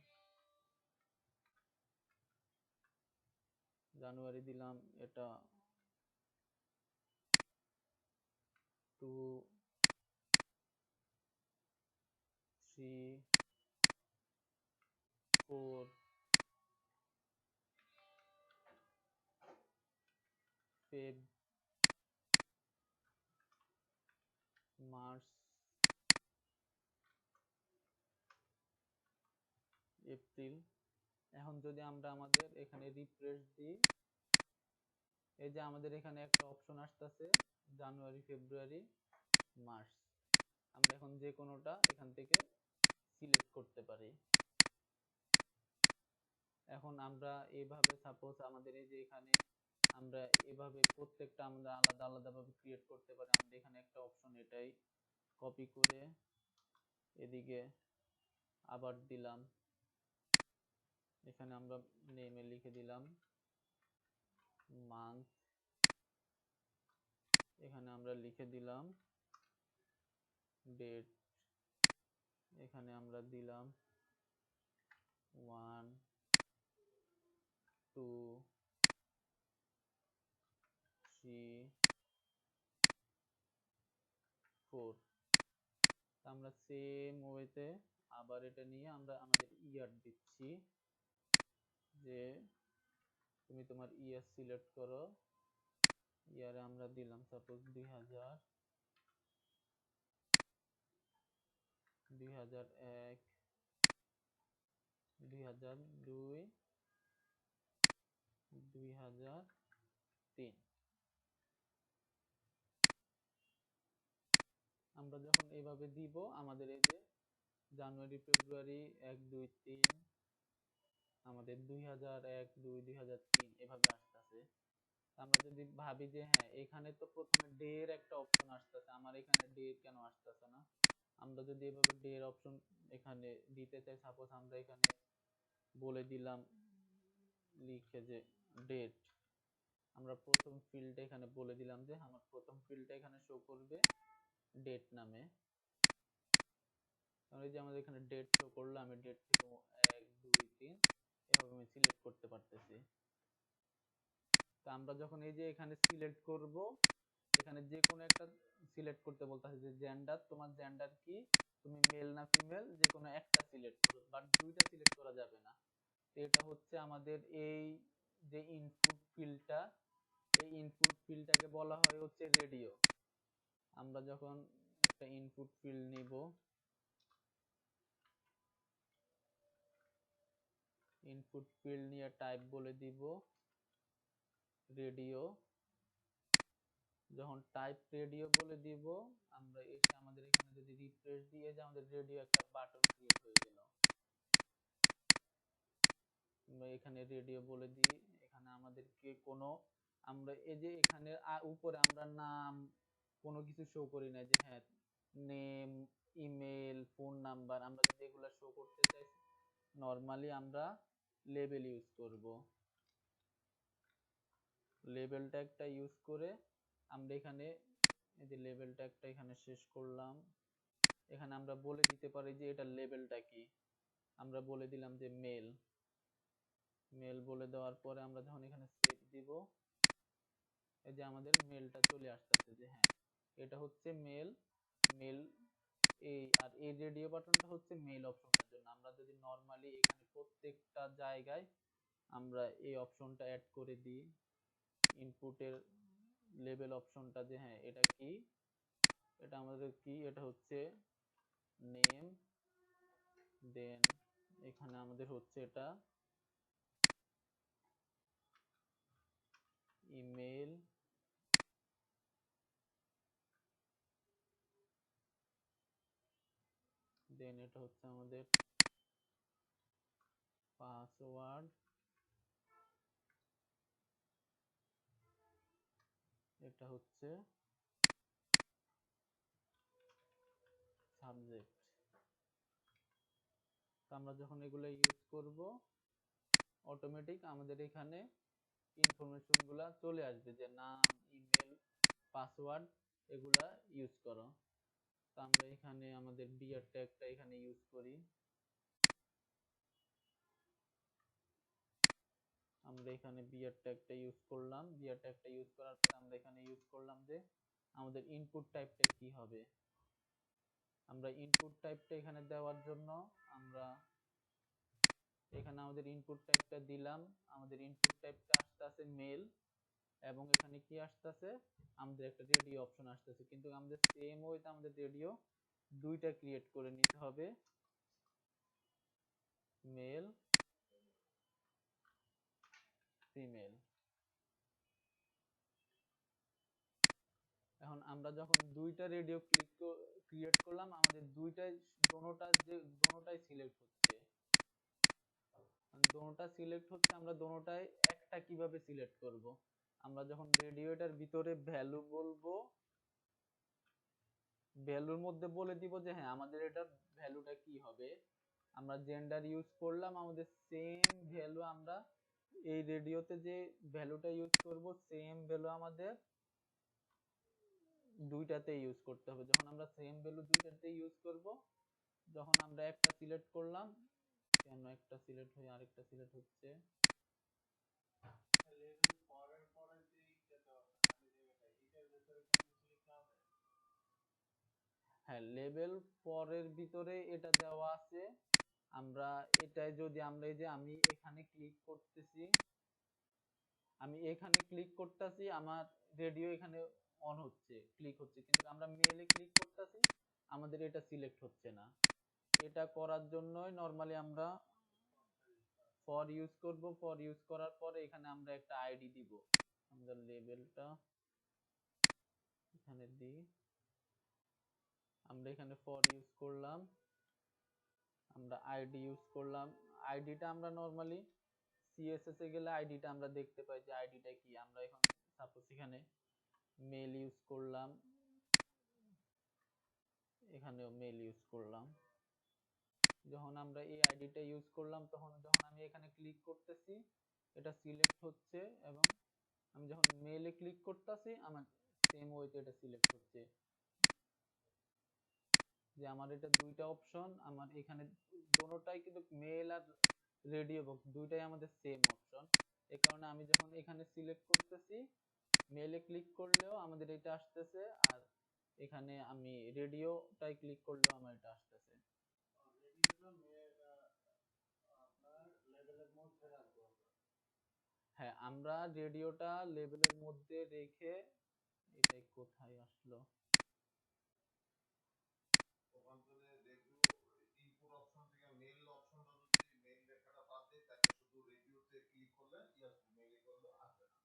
জানুয়ারি দিলাম, এটা 2 3 4 ফেব এপ্রিল। এখন যদি আমরা আমাদের এখানে রিফ্রেশ দিই, এই যে আমাদের এখানে একটা অপশন আসতেছে জানুয়ারি, ফেব্রুয়ারি, মার্চ। আমরা এখন যে কোনোটা এখান থেকে সিলেক্ট করতে পারি। এখন আমরা এইভাবে সাপোজ আমাদের এই যে এখানে আমরা এভাবে প্রত্যেকটা আমরা আলাদা আলাদা ভাবে ক্রিয়েট করতে পারি। আমরা এখানে একটা অপশন এটাই কপি করে এদিকে আবার দিলাম, এখানে আমরা নেমে লিখে দিলাম মান্থ, এখানে আমরা লিখে দিলাম ডেট, এখানে আমরা দিলাম 1 2 3 4। আমরা সেম ওয়েতে আবার এটা নিয়ে আমরা আমাদের ইয়ার দিচ্ছি, যে তুমি তোমার ইয়ার সিলেক্ট করো। ইয়ারে আমরা দিলাম সাপোজ 2000, 2001, 2002, 2003। আমরা যখন এইভাবে দিব আমাদের এই যে জানুয়ারি, ফেব্রুয়ারি 1 2 3 আমাদের 2001 2 2003 এভাবে আসতেছে। আমরা যদি ভাবি যে হ্যাঁ এখানে তো প্রথমে ডে এর একটা অপশন আসতেছে, আমার এখানে ডে কেন আসতেছে না? আমরা যদি এভাবে ডে এর অপশন এখানে দিতে চাই, সাপোজ আমরা এখানে বলে দিলাম লিখে যে ডেট, আমরা প্রথম ফিল্ডটা এখানে বলে দিলাম যে আমার প্রথম ফিল্ডটা এখানে শো করবে ডেট নামে। এই যে আমাদের এখানে ডেট শো করলো, আমি ডেট থেকে 1 2 3 এভাবে আমি সিলেক্ট করতে পারতেছি। তো আমরা যখন এই যে এখানে সিলেক্ট করব, এখানে যে কোনো একটা সিলেক্ট করতে বলতেছে যে জেন্ডার, তোমার জেন্ডার কি, তুমি মেল না ফিমেল, যে কোনো একটা সিলেক্ট করো, বাট দুইটা সিলেক্ট করা যাবে না। তো এটা হচ্ছে আমাদের এই যে ইনপুট ফিল্ডটা, এই ইনপুট ফিল্ডটাকে বলা হয় হচ্ছে রেডিও। আমরা যখন একটা ইনপুট ফিল্ড নিব, ইনপুট ফিল্ড নিয়ে টাইপ বলে দিব রেডিও। যখন টাইপ রেডিও বলে দিব, আমরা এসে আমাদের এখানে যদি রিফ্রেশ দিয়ে যে আমাদের রেডিও একটা বাটন ক্রিয়েট হয়ে গেল। আমরা এখানে রেডিও বলে দিই, এখানে আমাদেরকে কোনো, আমরা এই যে এখানে উপরে আমরা নাম কোনো কিছু শো করি না, যে হ্যাঁ নেম, ইমেল, ফোন নাম্বার, আমরা যদি এগুলা শো করতে চাই নরমালি আমরা লেবেল ইউজ করব। লেবেল ট্যাগটা ইউজ করে আমরা এখানে এই যে লেবেল ট্যাগটা এখানে শেষ করলাম। এখানে আমরা বলে দিতে পারি যে এটা লেবেলটা কি, আমরা বলে দিলাম যে মেল। মেল বলে দেওয়ার পরে আমরা যখন এখানে সেভ দিব, এই যে আমাদের মেলটা চলে আসতেছে যে হ্যাঁ এটা হচ্ছে মেল। মেল এই, আর এই রেডিও বাটনটা হচ্ছে মেল অপশনটার জন্য। আমরা যদি নরমালি এখানে প্রত্যেকটা জায়গায় আমরা এই অপশনটা অ্যাড করে দিই, ইনপুটের লেবেল অপশনটা, যে হ্যাঁ এটা কি, এটা আমাদের কি, এটা হচ্ছে নেম, দেন এখানে আমাদের হচ্ছে এটা ইমেল, দেন এটা হচ্ছে আমাদের পাসওয়ার্ড, এটা হচ্ছে সাবজেক্ট। তো আমরা যখন এগুলো ইউজ করব, অটোমেটিক আমাদের এখানে ইনফরমেশন গুলা চলে আসবে যে নাম, ইমেল, পাসওয়ার্ড এগুলা ইউজ করো। তো আমরা এখানে আমাদের বিয়ার ট্যাগটা এখানে ইউজ করি। আমরা এখানে বিয়ার ট্যাগটা ইউজ করলাম, বিয়ার ট্যাগটা ইউজ করার পরে আমরা এখানে ইউজ করলাম যে আমাদের ইনপুট টাইপটা কি হবে। আমরা ইনপুট টাইপটা এখানে দেওয়ার জন্য আমরা এখানে আমাদের ইনপুট টাইপটা দিলাম, আমাদের ইনপুট টাইপটা আসতেছে মেল, এবং এখানে কি আসতেছে আমাদের একটা রেডিও অপশন আসতেছে, কিন্তু আমাদের সেম ওয়েতে আমাদের রেডিও দুইটা ক্রিয়েট করে নিতে হবে, মেল ফিমেল। এখন আমরা যখন দুইটা রেডিও ক্রিয়েট করলাম, আমাদের দোনোটাই সিলেক্ট হচ্ছে। দোনোটা সিলেক্ট হচ্ছে, আমরা দোনোটাই একটা কিভাবে সিলেক্ট করব? আমরা যখন রেডিওটার ভিতরে ভ্যালু বলবো, ভ্যালুর মধ্যে বলে দিব যে হ্যাঁ আমাদের এটার ভ্যালুটা কি হবে। আমরা জেন্ডার ইউজ করলাম, আমাদের সেম ভ্যালু আমরা এই রেডিওতে যে ভ্যালুটা ইউজ করব, সেম ভ্যালু আমাদের দুইটাতে ইউজ করতে হবে। যখন আমরা সেম ভ্যালু দুইটাতে ইউজ করব, যখন আমরা একটা সিলেক্ট করলাম, কেন একটা সিলেক্ট হয়ে আরেকটা সিলেক্ট হচ্ছে? লেভেল পরের পরে যে এইটা দেওয়া আছে খালি জায়গাটা, এটার ভিতরে কোনো কিছু লিখতে হবে? হ্যাঁ, লেভেল পরের ভিতরে এটা দেওয়া আছে। আমরা এটাই যদি আমরা এই যে আমি এখানে ক্লিক করতেছি, আমার রেডিও এখানে অন হচ্ছে, ক্লিক হচ্ছে, কিন্তু আমরা মেলে ক্লিক করতেছি, আমাদের এটা সিলেক্ট হচ্ছে না। এটা করার জন্যই নরমালি আমরা ফর ইউজ করব। ফর ইউজ করার পরে এখানে আমরা একটা আইডি দিব। আমরা লেভেলটা এখানে দিই, আমরা এখানে ফর ইউজ করলাম, আমরা আইডি ইউজ করলাম। আইডিটা আমরা নরমালি সিএসএস এ গেলে আইডিটা আমরা দেখতে পাই যে আইডিটা কি। আমরা এখন সাপোজ এখানে মেল ইউজ করলাম, এখানেও মেল ইউজ করলাম। যখন আমরা এই আইডিটা ইউজ করলাম, তখন যখন আমি এখানে ক্লিক করতেছি, এটা সিলেক্ট হচ্ছে, এবং আমি যখন মেলে ক্লিক করতেছি, আমার সেম ওয়েতে এটা সিলেক্ট হচ্ছে। যে আমার এটা দুইটা অপশন, আমার এখানে দোনোটাই কিন্তু মেল আর রেডিও বক্স দুইটাই আমাদের সেম অপশন। এই কারণে আমি যখন এখানে সিলেক্ট করতেছি, মেলে ক্লিক করলেও আমাদের এটা আসতেছে, আর এখানে আমি রেডিওটাই ক্লিক করলেও আমার এটা আসতেছে। রেডিওটা আপনার লেভেলের মধ্যে রাখবো আমরা। হ্যাঁ, আমরা রেডিওটা লেভেলের মধ্যে রেখে, এটাই কোথায় আসলো? ওখান থেকে দেখলো ইনপুট অপশন থেকে মেল অপশনটা যদি মেল লেখাটা বাদ দেয়, তাহলে শুধু রেডিওতে ক্লিক করলে ইয়াস মেলে করলে আসবে না।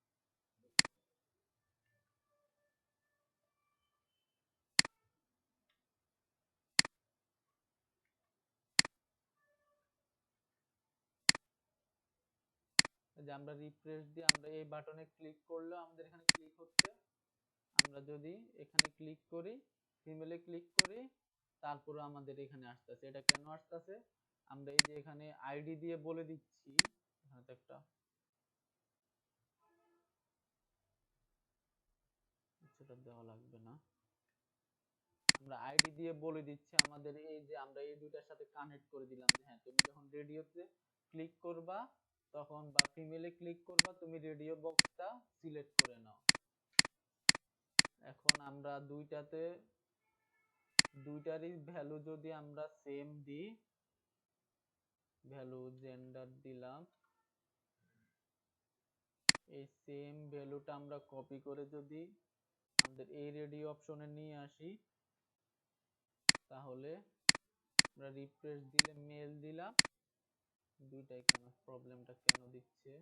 যে আমরা রিফ্রেশ দিয়ে আমরা এই বাটনে ক্লিক করলেও আমাদের এখানে ক্লিক হচ্ছে। আমরা যদি এখানে ক্লিক করি, ফিমেলে ক্লিক করি, তারপরে আমাদের এখানে আসতেছে। এটা কেন আসতেছে? আমরা এই যে এখানে আইডি দিয়ে বলে দিচ্ছি, এখানে তো একটা সেটা দেওয়া লাগবে না। আমরা আইডি দিয়ে বলে দিচ্ছি আমাদের, এই যে আমরা এই দুইটার সাথে কানেক্ট করে দিলাম যে হ্যাঁ তুমি যখন রেডিওতে ক্লিক করবা, তখন বা ফিমেলে ক্লিক করবা, তুমি রেডিও বক্সটা সিলেক্ট করে নাও। এখন আমরা দুইটারই ভ্যালু যদি আমরা সেম দিই, ভ্যালু জেন্ডার দিলাম, এই সেম ভ্যালুটা আমরা কপি করে যদি আমাদের এই রেডিও অপশনে নিয়ে আসি, তাহলে আমরা রিফ্রেশ দিলে মেল দিলাম, দুইটাই কেন প্রবলেমটা কেন দিচ্ছে?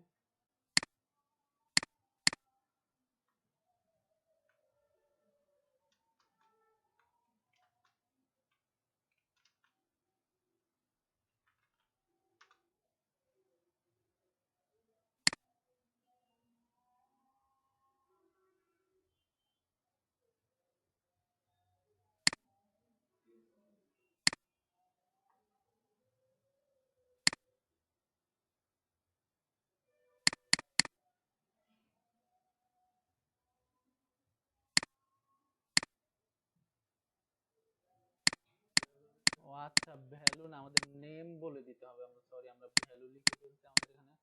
ও আচ্ছা, ভ্যালু না, আমাদের নেম বলে দিতে হবে। আমরা সরি, আমরা ভ্যালু লিখে ফেলতে, আমাদের এখানে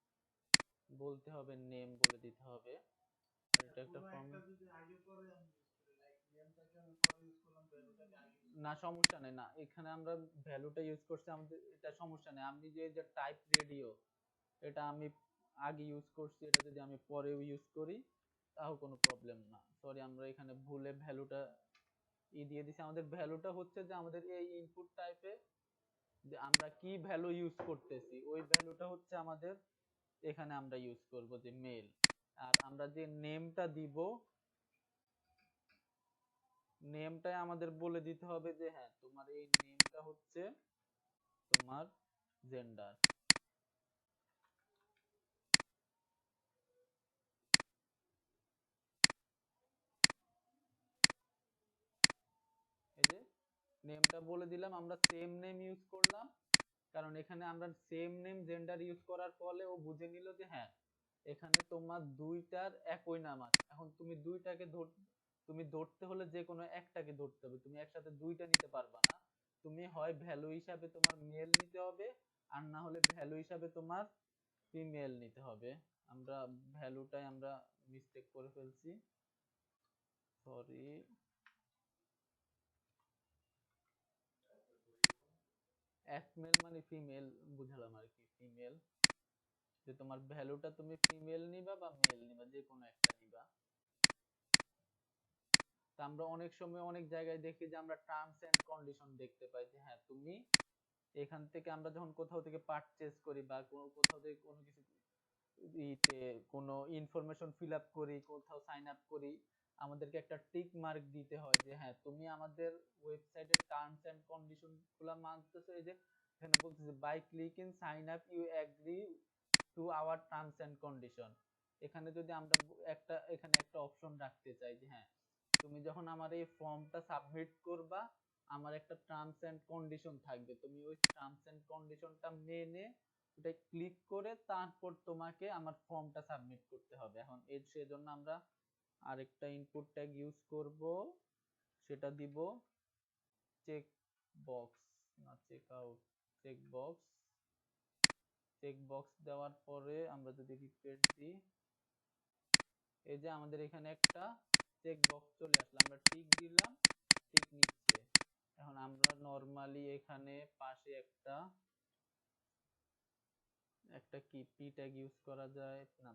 বলতে হবে নেম বলে দিতে হবে। আর এটা একটা কোনো ফর্ম, একটা যদি আগে পরে আমি ইউজ করি, লাইক নেমটাকে আমি পরে ইউজ করলাম, ভ্যালুটাকে আগে ইউজ না করলাম। সমস্যা নেই, না এখানে আমরা ভ্যালুটা ইউজ করছি, আমাদের এটা সমস্যা নেই। আমি যে টাইপ রেডিও, এটা আমি আগে ইউজ করছি, এটা যদি আমি পরেও ইউজ করি, তাও কোনো প্রবলেম না। সরি, আমরা এখানে ভুলে ভ্যালুটা দিয়ে দিছি। আমাদের ভ্যালুটা হচ্ছে যে আমাদের এই ইনপুট টাইপে যে আমরা কি ভ্যালু ইউজ করতেছি, ওই ভ্যালুটা হচ্ছে আমাদের এখানে আমরা ইউজ করব যে মেল। আর আমরা যে নেমটা দিব, নেমটাই আমাদের বলে দিতে হবে যে হ্যাঁ তোমার এই নেমটা হচ্ছে তোমার জেন্ডার। এই যে নেমটা বলে দিলাম, আমরা সেম নেম ইউজ করলাম, কারণ এখানে আমরা সেম নেম জেন্ডার ইউজ করার ফলে ও বুঝে নিল যে হ্যাঁ এখানে তোমার দুইটার একই নাম আছে। এখন তুমি দুইটাকে তুমি ধরতে হলে যে কোনো একটাকে ধরতে হবে, তুমি একসাথে দুইটা নিতে পারবা না। তুমি হয় ভ্যালু হিসাবে তোমার মেল নিতে হবে, আর না হলে ভ্যালু হিসাবে তোমার ফিমেল নিতে হবে। আমরা ভ্যালুটাই আমরা মিস্টেক করে ফেলছি, সরি। একমেল মানে ফিমেল বুঝালাম আর কি, ফিমেল। যে তোমার ভ্যালুটা তুমি ফিমেল নিবা বা মেল নিবা, যে কোনো একটা নিবা। তা আমরা অনেক সময় অনেক জায়গায় দেখি যে আমরা টার্মস এন্ড কন্ডিশন দেখতে পাই যে হ্যাঁ তুমি এখান থেকে, আমরা যখন কোথাও থেকে পারচেজ করি বা কোথাও থেকে কোনো কিছু ইতে কোনো ইনফরমেশন ফিল আপ করি, কোথাও সাইন আপ করি, আমাদেরকে একটা টিক মার্ক দিতে হয় যে হ্যাঁ তুমি আমাদের ওয়েবসাইটের টার্মস এন্ড কন্ডিশন গুলো মানতেছো। এই যে এখানে বলতেছে by clicking sign up you agree to our terms and condition. এখানে যদি আমরা এখানে একটা অপশন রাখতে চাই যে হ্যাঁ তুমি যখন আমার এই ফর্মটা সাবমিট করবা, আমার একটা টার্মস এন্ড কন্ডিশন থাকবে, তুমি ওই টার্মস এন্ড কন্ডিশনটা মেনে ওটা ক্লিক করে তারপর তোমাকে আমার ফর্মটা সাবমিট করতে হবে। এখন এর সেজন্য আমরা আরেকটা ইনপুট ট্যাগ ইউজ করব, সেটা দিব চেক বক্স, না check out, check box. Check box দেওয়ার পরে আমরা যদি রিফ্রেশ দিই, এই যে আমাদের এখানে একটা চেক বক্স চলে আসলো, আমরা টিক দিলাম, টিক নিচ্ছে। এখন আমরা নরমালি এখানে পাশে একটা একটা কি পি ট্যাগ ইউজ করা যায় না,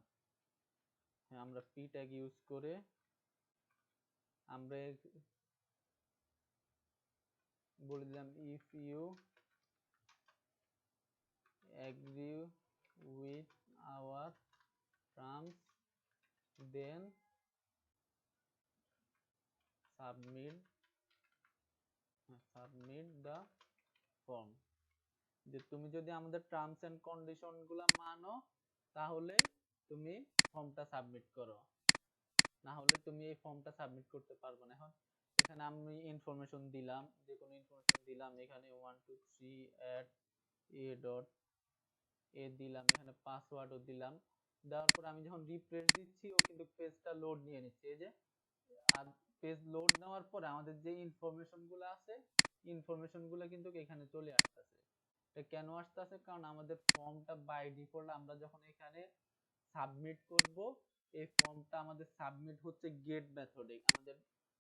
হ্যাঁ আমরা পি ট্যাগ ইউজ করে আমরা বলে দিলাম if you agree with our terms then submit the form. যে তুমি যদি আমাদের টার্মস এন্ড কন্ডিশন গুলা মানো তাহলে তুমি ফর্মটা সাবমিট করো, না হলে তুমি এই ফর্মটা সাবমিট করতে পারবে না। এখন এখানে আমি ইনফরমেশন দিলাম, যে কোনো ইনফরমেশন দিলাম, এখানে 1 2 3 at a dot এ দিলাম, এখানে পাসওয়ার্ডও দিলাম। দেওয়ার পর আমি যখন রিফ্রেশ দিচ্ছি ও কিন্তু পেজটা লোড নিয়ে নিচ্ছে। এই যে আর পেজ লোড নেওয়ার পরে আমাদের যে ইনফরমেশন গুলো আছে, ইনফরমেশন গুলো কিন্তু এখানে চলে আসতেছে। এটা কেন আসতেছে? কারণ আমাদের ফর্মটা বাই ডিফল্ট আমরা যখন এখানে সাবমিট করব, এই ফর্মটা আমাদের সাবমিট হচ্ছে গেট মেথডে। আমাদের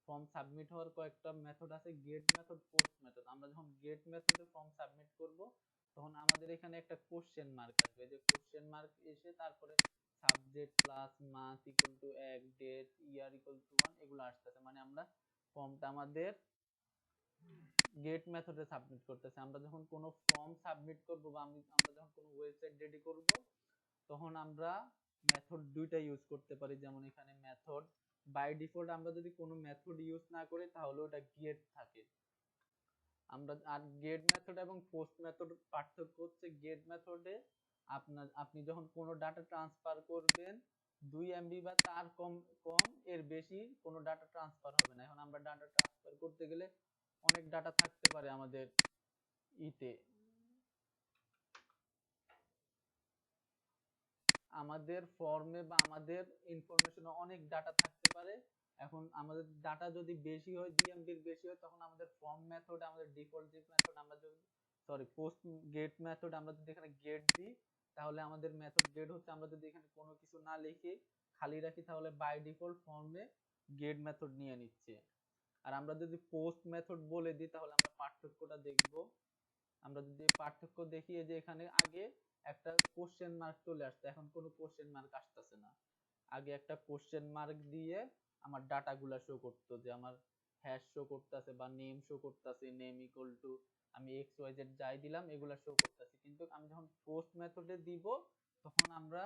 ফর্ম সাবমিট হওয়ার কয়েকটা মেথড আছে, গেট মেথড, পোস্ট মেথড। আমরা যখন গেট মেথডে ফর্ম সাবমিট করব তখন আমাদের এখানে একটা কোশ্চেন মার্ক আসবে, যে কোশ্চেন মার্ক এসে তারপরে subject plus month equal to 1, date, year equal to 1, এগুলো আসতেছে। মানে আমরা ফর্মটা আমাদের গেট মেথডে সাবমিট করতেছে। আমরা যখন কোনো ফর্ম সাবমিট করব বা আমরা যখন কোনো ওয়েবসাইট রেডি করব তখন আমরা মেথড দুইটা ইউজ করতে পারি। যেমন এখানে মেথড বাই ডিফল্ট আমরা যদি কোনো মেথড ইউজ না করি তাহলে ওটা গেট থাকে। আমরা আর গেট মেথড এবং পোস্ট মেথড পার্থক্য হচ্ছে, গেট মেথডে আপনি যখন কোনো ডাটা ট্রান্সফার করবেন 2 MB বা তার কম কম এর বেশি কোনো ডাটা ট্রান্সফার হবে না। এখন আমরা ডাটা ট্রান্সফার করতে গেলে অনেক ডাটা থাকতে পারে আমাদের ইতে, আমাদের ফর্মে বা আমাদের ইনফরমেশনে অনেক ডাটা থাকতে পারে। এখন আমাদের ডাটা যদি বেশি হয়, 2 MB বেশি হয়, তখন আমাদের ফর্ম মেথড, আমাদের ডিফল্ট যে মেথড আমরা যদি পোস্ট গেট মেথড আমরা যদি এখানে গেট দিই, তাহলে আমাদের মেথড গেট হচ্ছে আমরা যদি এখানে কোনো কিছু না লিখে খালি রাখি তাহলে বাই ডিফল্ট ফর্মে গেট মেথড নিয়ে নিচ্ছে। আর আমরা যদি পোস্ট মেথড বলে দিই তাহলে আমরা পার্থক্যটা দেখব। আমরা যদি পার্থক্য দেখি, যে এখানে আগে একটা কোশ্চেন মার্ক চলে আসছে, এখন কোনো কোশ্চেন মার্ক আসতেছে না। আগে একটা কোশ্চেন মার্ক দিয়ে আমার ডাটা গুলা শো করতো, যে আমার হ্যাশ শো করতেছে বা নেম শো করতেছে, নেম ইকুয়াল টু আমি এক্স ওয়াই জেড যাই দিলাম এগুলা শো করতেছে। কিন্তু আমি যখন পোস্ট মেথডে দিব তখন আমরা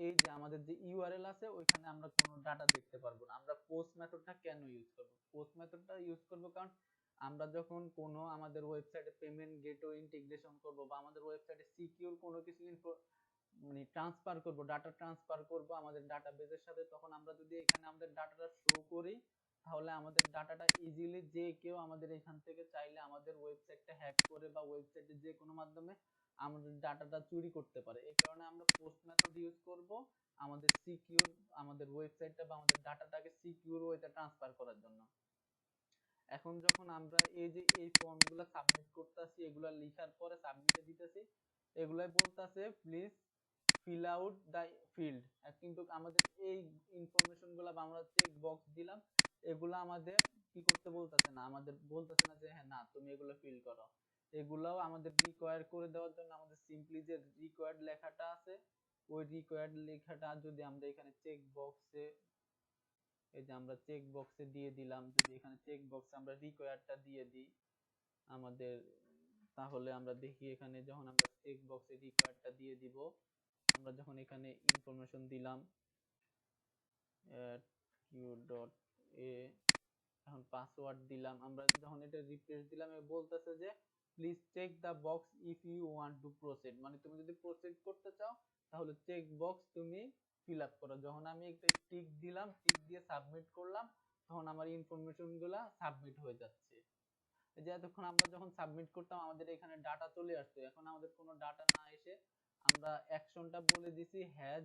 এই যে আমাদের যে ইউআরএল আছে ওইখানে আমরা কোনো ডাটা দেখতে পারবো না। আমরা পোস্ট মেথডটা কেন ইউজ করব? পোস্ট মেথডটা ইউজ করব কারণ আমরা যখন কোনো আমাদের ওয়েবসাইটে পেমেন্ট গেটওয়ে ইন্টিগ্রেশন করব বা আমাদের ওয়েবসাইটে সিকিউর কোনো কিছু মানে ট্রান্সফার করব, ডাটা ট্রান্সফার করব আমাদের ডাটাবেজের সাথে, তখন আমরা যদি এখানে আমাদের ডাটাটা শো করি তাহলে আমাদের ডাটাটা ইজিলি যে কেউ আমাদের এখান থেকে চাইলে আমাদের ওয়েবসাইটটা হ্যাক করে বা ওয়েবসাইটে যে কোনো মাধ্যমে আমাদের ডাটাটা চুরি করতে পারে। এই কারণে আমরা পোস্ট মেথড ইউজ করব আমাদের সিকিউর আমাদের ওয়েবসাইটটা বা আমাদের ডাটাটাকে সিকিউর ওয়েতে ট্রান্সফার করার জন্য। এখন যখন আমরা এই যে এই ফর্মগুলো সাবমিট করতেছি, এগুলা লেখার পরে সাবমিটে দিতেছি, এগুলাই বলতেছে please fill out the field. কিন্তু আমাদের এই ইনফরমেশন গুলা বা আমরা চেক বক্স দিলাম এগুলা আমাদের কি করতে বলতেছে না, আমাদের বলতেছে না যে হ্যাঁ না তুমি এগুলো ফিল করো। এগুলাও আমাদের রিকোয়ার করে দেওয়ার জন্য আমাদের সিম্পলি যে রিকোয়ার্ড লেখাটা আছে ওই রিকোয়ার্ড লেখাটা যদি আমরা এখানে চেক বক্সে, এই যে আমরা চেক বক্সে দিয়ে দিলাম, যদি এখানে চেক বক্সে আমরা রিকোয়ারটা দিয়ে দিই আমাদের, তাহলে আমরা দেখি এখানে যখন আমরা চেক বক্সে রিকোয়ারটা দিয়ে দিব, আমরা যখন এখানে ইনফরমেশন দিলাম q.a, এখন পাসওয়ার্ড দিলাম, আমরা যখন এটা রিফ্রেশ দিলাম বলতেছে যে please check the box if you want to proceed, মানে তুমি যদি প্রসিড করতে চাও তাহলে চেক বক্স তুমি ফিল আপ করো। যখন আমি একটা টিক দিলাম, টিক দিয়ে সাবমিট করলাম, তখন আমার ইনফরমেশন গুলা সাবমিট হয়ে যাচ্ছে। এই যে এতক্ষণ আমরা যখন সাবমিট করতাম আমাদের এখানে ডাটা চলে আসতো, এখন আমাদের কোনো ডাটা না এসে আমরা অ্যাকশনটা বলে দিছি হ্যাজ,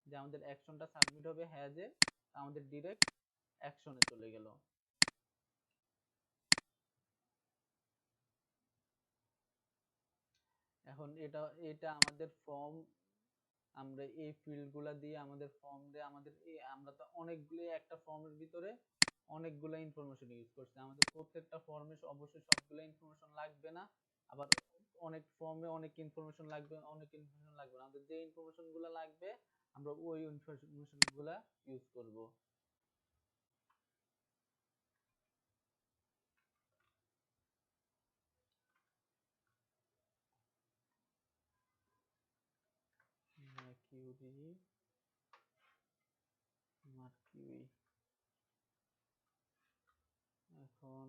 যে আমাদের অ্যাকশনটা সাবমিট হবে হ্যাজে, আমাদের ডিরেক্ট অ্যাকশনে চলে গেল। এখন এটা এটা আমাদের ফর্ম, আমরা এই ফিল্ড গুলা দিয়ে আমাদের ফর্ম দিয়ে আমাদের আমরা তো অনেকগুলো একটা ফর্মের ভিতরে অনেকগুলো ইনফরমেশন ইউজ করছি, আমাদের প্রত্যেকটা ফর্মে অবশ্যই সবগুলো ইনফরমেশন লাগবে না, আবার অনেক ফর্মে অনেক ইনফরমেশন লাগবে, অনেক ইনফরমেশন লাগবে না, আমাদের যে ইনফরমেশন গুলো লাগবে আমরা ওই ইনফরমেশন গুলা ইউজ করব। মার্কিউরি, মার্কিউরি, এখন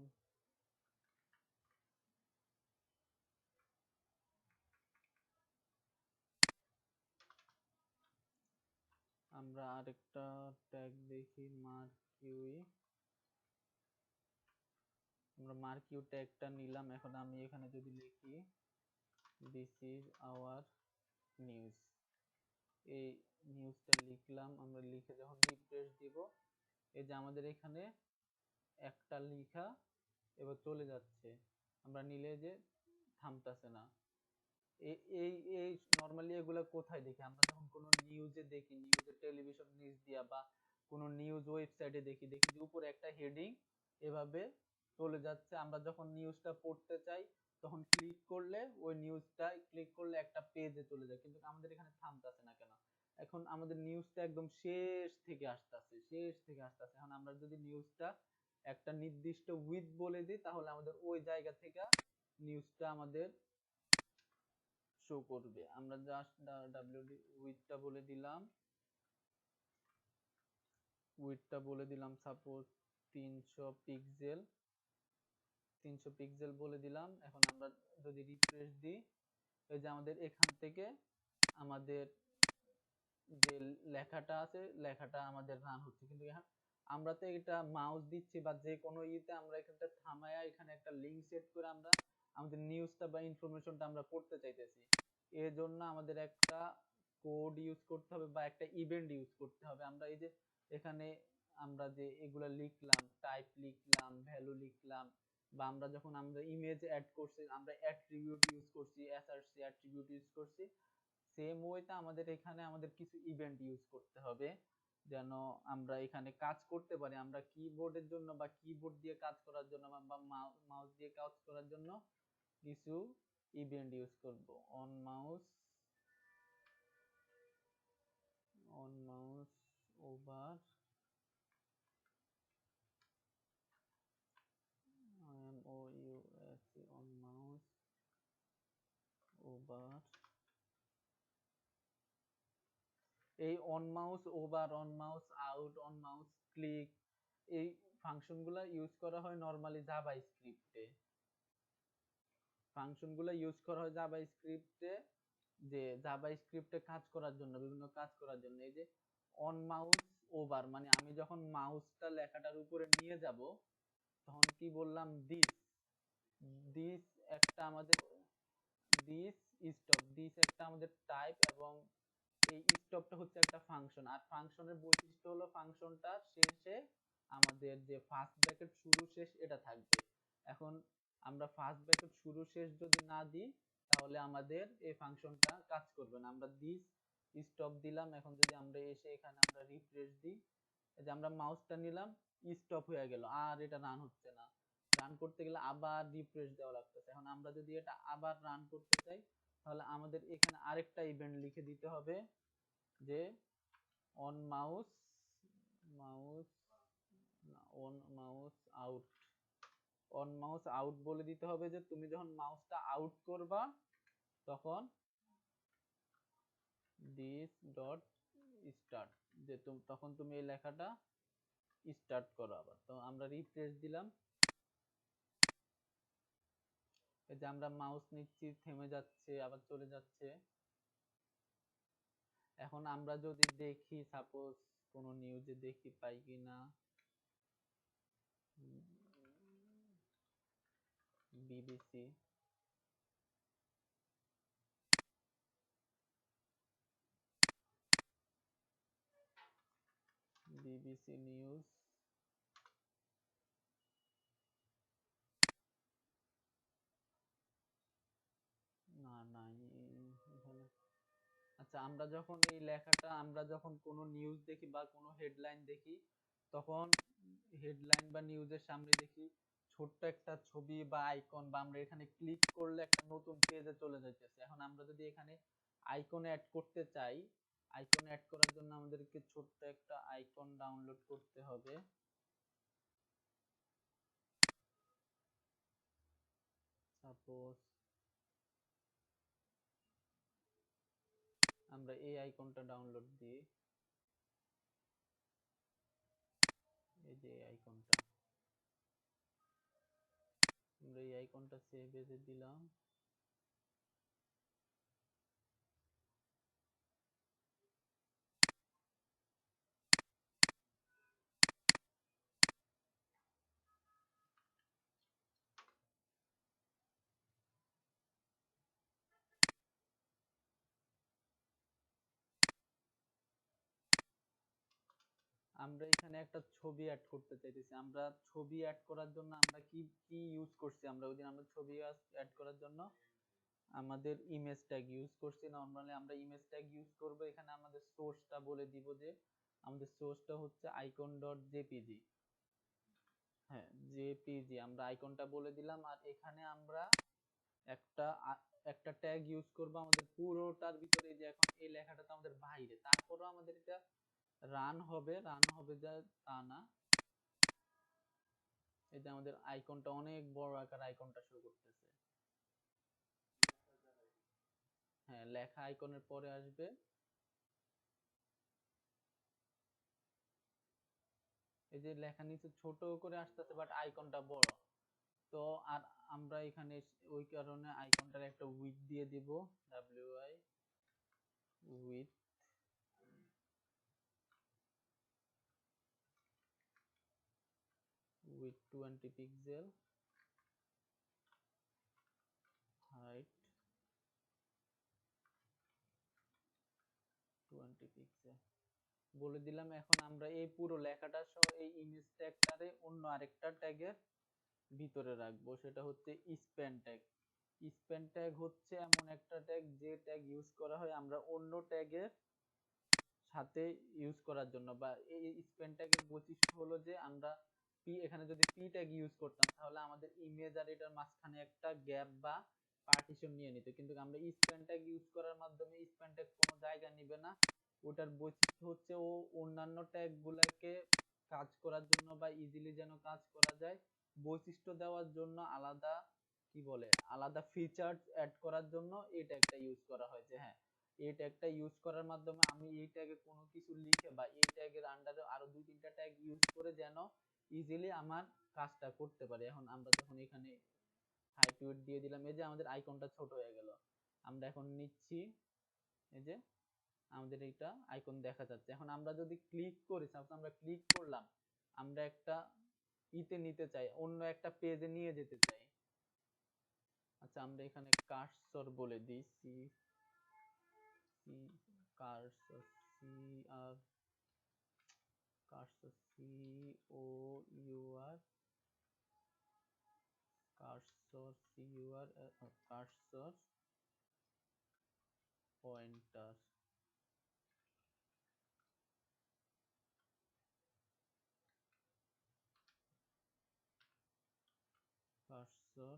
আমরা আরেকটা ট্যাগ দেখি মার্কিউরি, আমরা মার্কিউ ট্যাগটা নিলাম। এখন আমি এখানে যদি লিখি দিস ইজ আওয়ার নিউজ, এই নিউজটা লিখলাম, আমরা লিখে যখন রিফ্রেশ দিব এই যে আমাদের এখানে একটা লেখা এবার চলে যাচ্ছে, আমরা নিলে যে থামতাছে না। এই এই নরমালি এগুলো কোথায় দেখি, আমরা যখন কোনো নিউজে দেখি, নিউজে টেলিভিশন নিউজ দিয়া বা কোনো নিউজ ওয়েবসাইটে দেখি, দেখি যে উপরে একটা হেডিং এভাবে চলে যাচ্ছে, আমরা যখন নিউজটা পড়তে চাই তখন ক্লিক করলে ওই নিউজটা ক্লিক করলে একটা পেজে চলে যায়, কিন্তু আমাদের এখানে থামতাছে না কেন? এখন আমাদের নিউজটা একদম শেষ থেকে আসতেছে, শেষ থেকে আসতেছে। এখন আমরা যদি নিউজটা একটা নির্দিষ্ট উইথ বলে দিই তাহলে আমাদের ওই জায়গা থেকে নিউজটা আমাদের শো করবে। আমরা জাস্ট ডাব্লিউডি উইথটা বলে দিলাম, উইথটা বলে দিলাম সাপোজ 300 পিক্সেল, 300 পিক্সেল বলে দিলাম। এখন আমরা যদি রিফ্রেশ দিই এই যে আমাদের এখান থেকে আমাদের যে লেখাটা আছে লেখাটা আমাদের রান হচ্ছে, কিন্তু এখন আমরা তো এটা মাউস দিচ্ছি বা যে কোনো ইতে আমরা এখানটা থামায়া এখানে একটা লিংক সেট করে আমরা আমাদের নিউজটা বা ইনফরমেশনটা আমরা পড়তে চাইতেছি, এর জন্য আমাদের একটা কোড ইউজ করতে হবে বা একটা ইভেন্ট ইউজ করতে হবে। আমরা এই যে এখানে আমরা যে এগুলা লিখলাম, টাইপ লিখলাম, ভ্যালু লিখলাম, বা আমরা যখন আমরা ইমেজ অ্যাড করছি আমরা অ্যাট্রিবিউট ইউজ করছি, এসআরসি অ্যাট্রিবিউট ইউজ করছি, সেম ওয়েতে আমাদের এখানে আমাদের কিছু ইভেন্ট ইউজ করতে হবে যেন আমরা এখানে কাজ করতে পারি। আমরা কিবোর্ডের জন্য বা কিবোর্ড দিয়ে কাজ করার জন্য বা মাউস দিয়ে কাজ করার জন্য কিছু ইভেন্ট ইউজ করব। On mouse, on mouse over on mouse over, এই on mouse over, on mouse out, on mouse click, এই ফাংশনগুলো ইউজ করা হয় নরমালি জাভা স্ক্রিপ্টে। ফাংশনগুলো ইউজ করা হয় জাভা স্ক্রিপ্টে, যে জাভা স্ক্রিপ্টে কাজ করার জন্য, বিভিন্ন কাজ করার জন্য। এই যে অন মাউস ওভার মানে আমি যখন মাউসটা লেখাটার উপরে নিয়ে যাব তখন কি বললাম, দিস, দিস একটা আমাদের, দিস স্টপ, দিস একটা আমাদের টাইপ, এবং এই স্টপটা হচ্ছে একটা ফাংশন। আর ফাংশনের বৈশিষ্ট্য হলো ফাংশনটার শেষে আমাদের যে ফার্স্ট ব্র্যাকেট শুরু শেষ এটা থাকবে। এখন আমরা ফার্স্ট ব্র্যাকেট শুরু শেষ যদি না দিই তাহলে আমাদের এই ফাংশনটা কাজ করবে না। আমরা দিস স্টপ দিলাম, এখন যদি আমরা এসে এখানে আমরা রিফ্রেশ দিই, এই যে আমরা মাউসটা নিলাম, স্টপ হয়ে গেল, আর এটা রান হচ্ছে না। রান করতে গেলে আবার রিফ্রেশ দেওয়া লাগতেছে। এখন আমরা যদি এটা আবার রান করতে চাই তাহলে আমাদের এখানে আরেকটা ইভেন্ট লিখে দিতে হবে, যে on mouse, mouse on mouse out, on mouse out বলে দিতে হবে যে তুমি যখন মাউসটা আউট করবা তখন দিস ডট স্টার্ট, যে তখন তুমি এই লেখাটা স্টার্ট করো। আবার তো আমরা রিফ্রেশ দিলাম, এই যে আমরা মাউস নিচ্ছি, থেমে যাচ্ছে, আবার চলে যাচ্ছে। এখন আমরা যদি দেখি, সাপোজ কোনো নিউজে দেখি পাই কিনা, বিবিসি, বিবিসি নিউজ, না নাই এখানে। আচ্ছা, আমরা যখন এই লেখাটা, আমরা যখন কোনো নিউজ দেখি বা কোনো হেডলাইন দেখি তখন হেডলাইন বা নিউজের সামনে দেখি ছোট্ট একটা ছবি বা আইকন, বা আমরা এখানে ক্লিক করলে একটা নতুন পেজে চলে যাইতেছে। এখন আমরা যদি এখানে আইকন অ্যাড করতে চাই, আইকন অ্যাড করার জন্য আমাদেরকে ছোট্ট একটা আইকন ডাউনলোড করতে হবে। সাপোজ আমরা এই আইকনটা ডাউনলোড দিই, এই যে আইকনটা, আমরা এই আইকনটা সেভ এজে দিলাম। আমরা এখানে একটা ছবি অ্যাড করতে চাইতেছি। আমরা ছবি অ্যাড করার জন্য আমরা কি কি ইউজ করছি, আমরা ওইদিন আমরা ছবি অ্যাড করার জন্য আমাদের ইমেজ ট্যাগ ইউজ করছি। নরমালি আমরা ইমেজ ট্যাগ ইউজ করব। এখানে আমাদের সোর্সটা বলে দিব, যে আমাদের সোর্সটা হচ্ছে আইকন ডট জেপিজি। হ্যাঁ, জেপিজি আমরা আইকনটা বলে দিলাম। আর এখানে আমরা একটা একটা ট্যাগ ইউজ করব আমাদের পুরোটার ভিতরে, যে এখন এই লেখাটা তো আমাদের বাইরে, তারপরও আমাদের এটা রান হবে, রান হবে যা তা না। এই যে আমাদের আইকনটা অনেক বড় আকার আইকনটা শো করতেছে। হ্যাঁ, লেখা আইকনের পরে আসবে, এই যে লেখা নিচে ছোট করে আসতেছে বাট আইকনটা বড়। তো আর আমরা এখানে ওই কারণে আইকনটার একটা উইডথ দিয়ে দিব, W I with, with 20 pixel, height 20 pixel বলে দিলাম। এখন আমরা এই পুরো লেখাটা সহ এই ইমেজ ট্যাগটারে অন্য আরেকটা ট্যাগের ভিতরে রাখবো, সেটা হচ্ছে স্প্যান ট্যাগ। স্প্যান ট্যাগ হচ্ছে এমন একটা ট্যাগ যে ট্যাগ ইউজ করা হয় আমরা অন্য ট্যাগের সাথে ইউজ করার জন্য। বা এই স্প্যান ট্যাগের বৈশিষ্ট্য হলো যে আমরা এখানে যদি পি ট্যাগ ইউজ করতাম তাহলে আমাদের ইমেজ আর এটার মাঝখানে একটা গ্যাপ বা পার্টিশন নিয়ে নিত, কিন্তু আমরা স্প্যান ট্যাগ ইউজ করার মাধ্যমে স্প্যান ট্যাগ কোনো জায়গা নিবে না। ওটার বৈশিষ্ট্য হচ্ছে ও অন্যান্য ট্যাগ গুলাকে কাজ করার জন্য বা ইজিলি যেন কাজ করা যায় বৈশিষ্ট্য দেওয়ার জন্য আলাদা কি বলে আলাদা ফিচার অ্যাড করার জন্য এই ট্যাগটা ইউজ করা হয় যে হ্যাঁ এই ট্যাগটা ইউজ করার মাধ্যমে আমি এই ট্যাগে কোনো কিছু লিখে বা এই ট্যাগের আন্ডারে আরো 2-3টা ট্যাগ ইউজ করে যেন ইজিলি আমার কাজটা করতে পারি। এখন আমরা যখন এখানে হাইট ওয়েট দিয়ে দিলাম, এই যে আমাদের আইকনটা ছোট হয়ে গেল। আমরা এখন নিচ্ছি, এই যে আমাদের এইটা আইকন দেখা যাচ্ছে। এখন আমরা যদি ক্লিক করি, সাপোজ আমরা ক্লিক করলাম, আমরা একটা ইতে নিতে চাই, অন্য একটা পেজে নিয়ে যেতে চাই। আচ্ছা আমরা এখানে কার্সর বলে দিই, C C cursor, C R cursor, C O U R, cursor, C U R, cursor pointer, cursor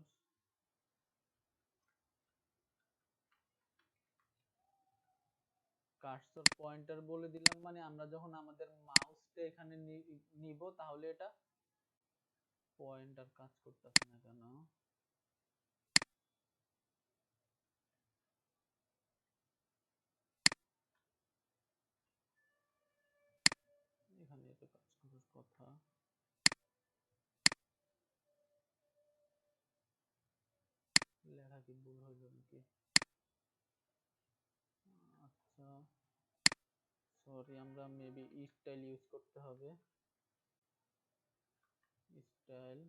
cursor pointer বলে দিলাম, মানে আমরা যখন আমাদের মাউসটা এখানে নিব তাহলে এটা পয়েন্টার কাজ করতেছে না কেন? এখানে তো কাজ করার কথা। লেখা কি ভুল হইল নাকি? আচ্ছা সরি, আমরা মেবি স্টাইল ইউজ করতে হবে। স্টাইল,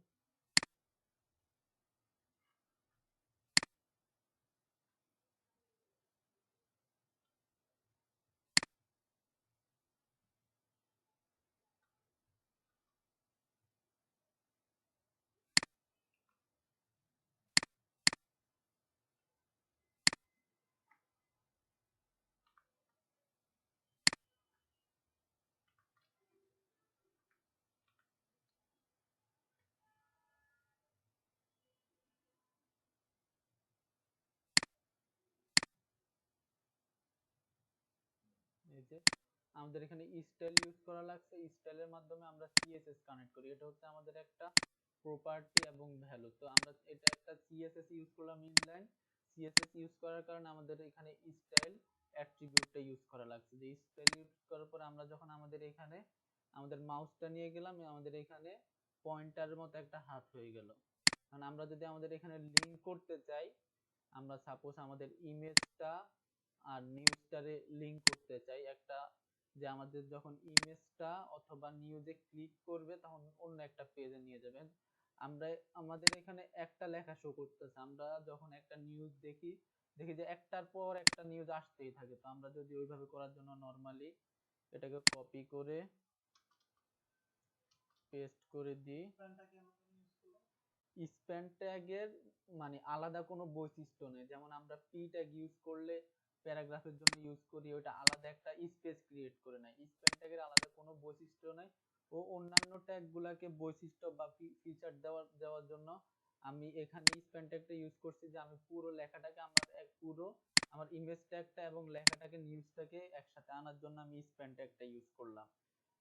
এই যে আমাদের এখানে স্টাইল ইউজ করা লাগছে। স্টাইলের মাধ্যমে আমরা সিএসএস কানেক্ট করি, এটা হচ্ছে আমাদের একটা প্রপার্টি এবং ভ্যালু। তো আমরা এটা একটা সিএসএস ইউজ করলাম ইনলাইন। সিএসএস ইউজ করার কারণে আমাদের এখানে স্টাইল অ্যাট্রিবিউটটা ইউজ করা লাগছে। যে স্টাইল ইউজ করার পর আমরা যখন আমাদের এখানে আমাদের মাউসটা নিয়ে গেলাম, আমাদের এখানে পয়েন্টারের মতো একটা হাত হয়ে গেল। কারণ আমরা যদি আমাদের এখানে লিংক করতে চাই, আমরা সাপোজ আমাদের ইমেজটা আর নিউজটারে লিংক করতে চাই, একটা যে আমাদের যখন ইমেজটা অথবা নিউজে ক্লিক করবে তখন অন্য একটা পেজে নিয়ে যাবেন। আমরা আমাদের এখানে একটা লেখা শো করতেছে, আমরা যখন একটা নিউজ দেখি দেখি যে একটার পর একটা নিউজ আসতেই থাকে। তো আমরা যদি ওইভাবে করার জন্য নর্মালি এটাকে কপি করে পেস্ট করে দিই। প্যানটা কেন তুমি ইউজ করলে? স্প্যান ট্যাগের মানে আলাদা কোনো বৈশিষ্ট্য নেই। যেমন আমরা পি ট্যাগ ইউজ করলে প্যারাগ্রাফের জন্য ইউজ করি, ওটা আলাদা একটা স্পেস ক্রিয়েট করে নেয়। স্প্যান ট্যাগের আলাদা কোনো বৈশিষ্ট্য নাই। ও অন্যান্য ট্যাগ গুলাকে বৈশিষ্ট্য বা ফিচার দেওয়ার জন্য আমি এখানে স্প্যান ট্যাগটা ইউজ করছি, যে আমি পুরো লেখাটাকে আমার পুরো আমার ইমেজ ট্যাগটা এবং লেখাটাকে নিউজটাকে একসাথে আনার জন্য আমি স্প্যান ট্যাগটা ইউজ করলাম।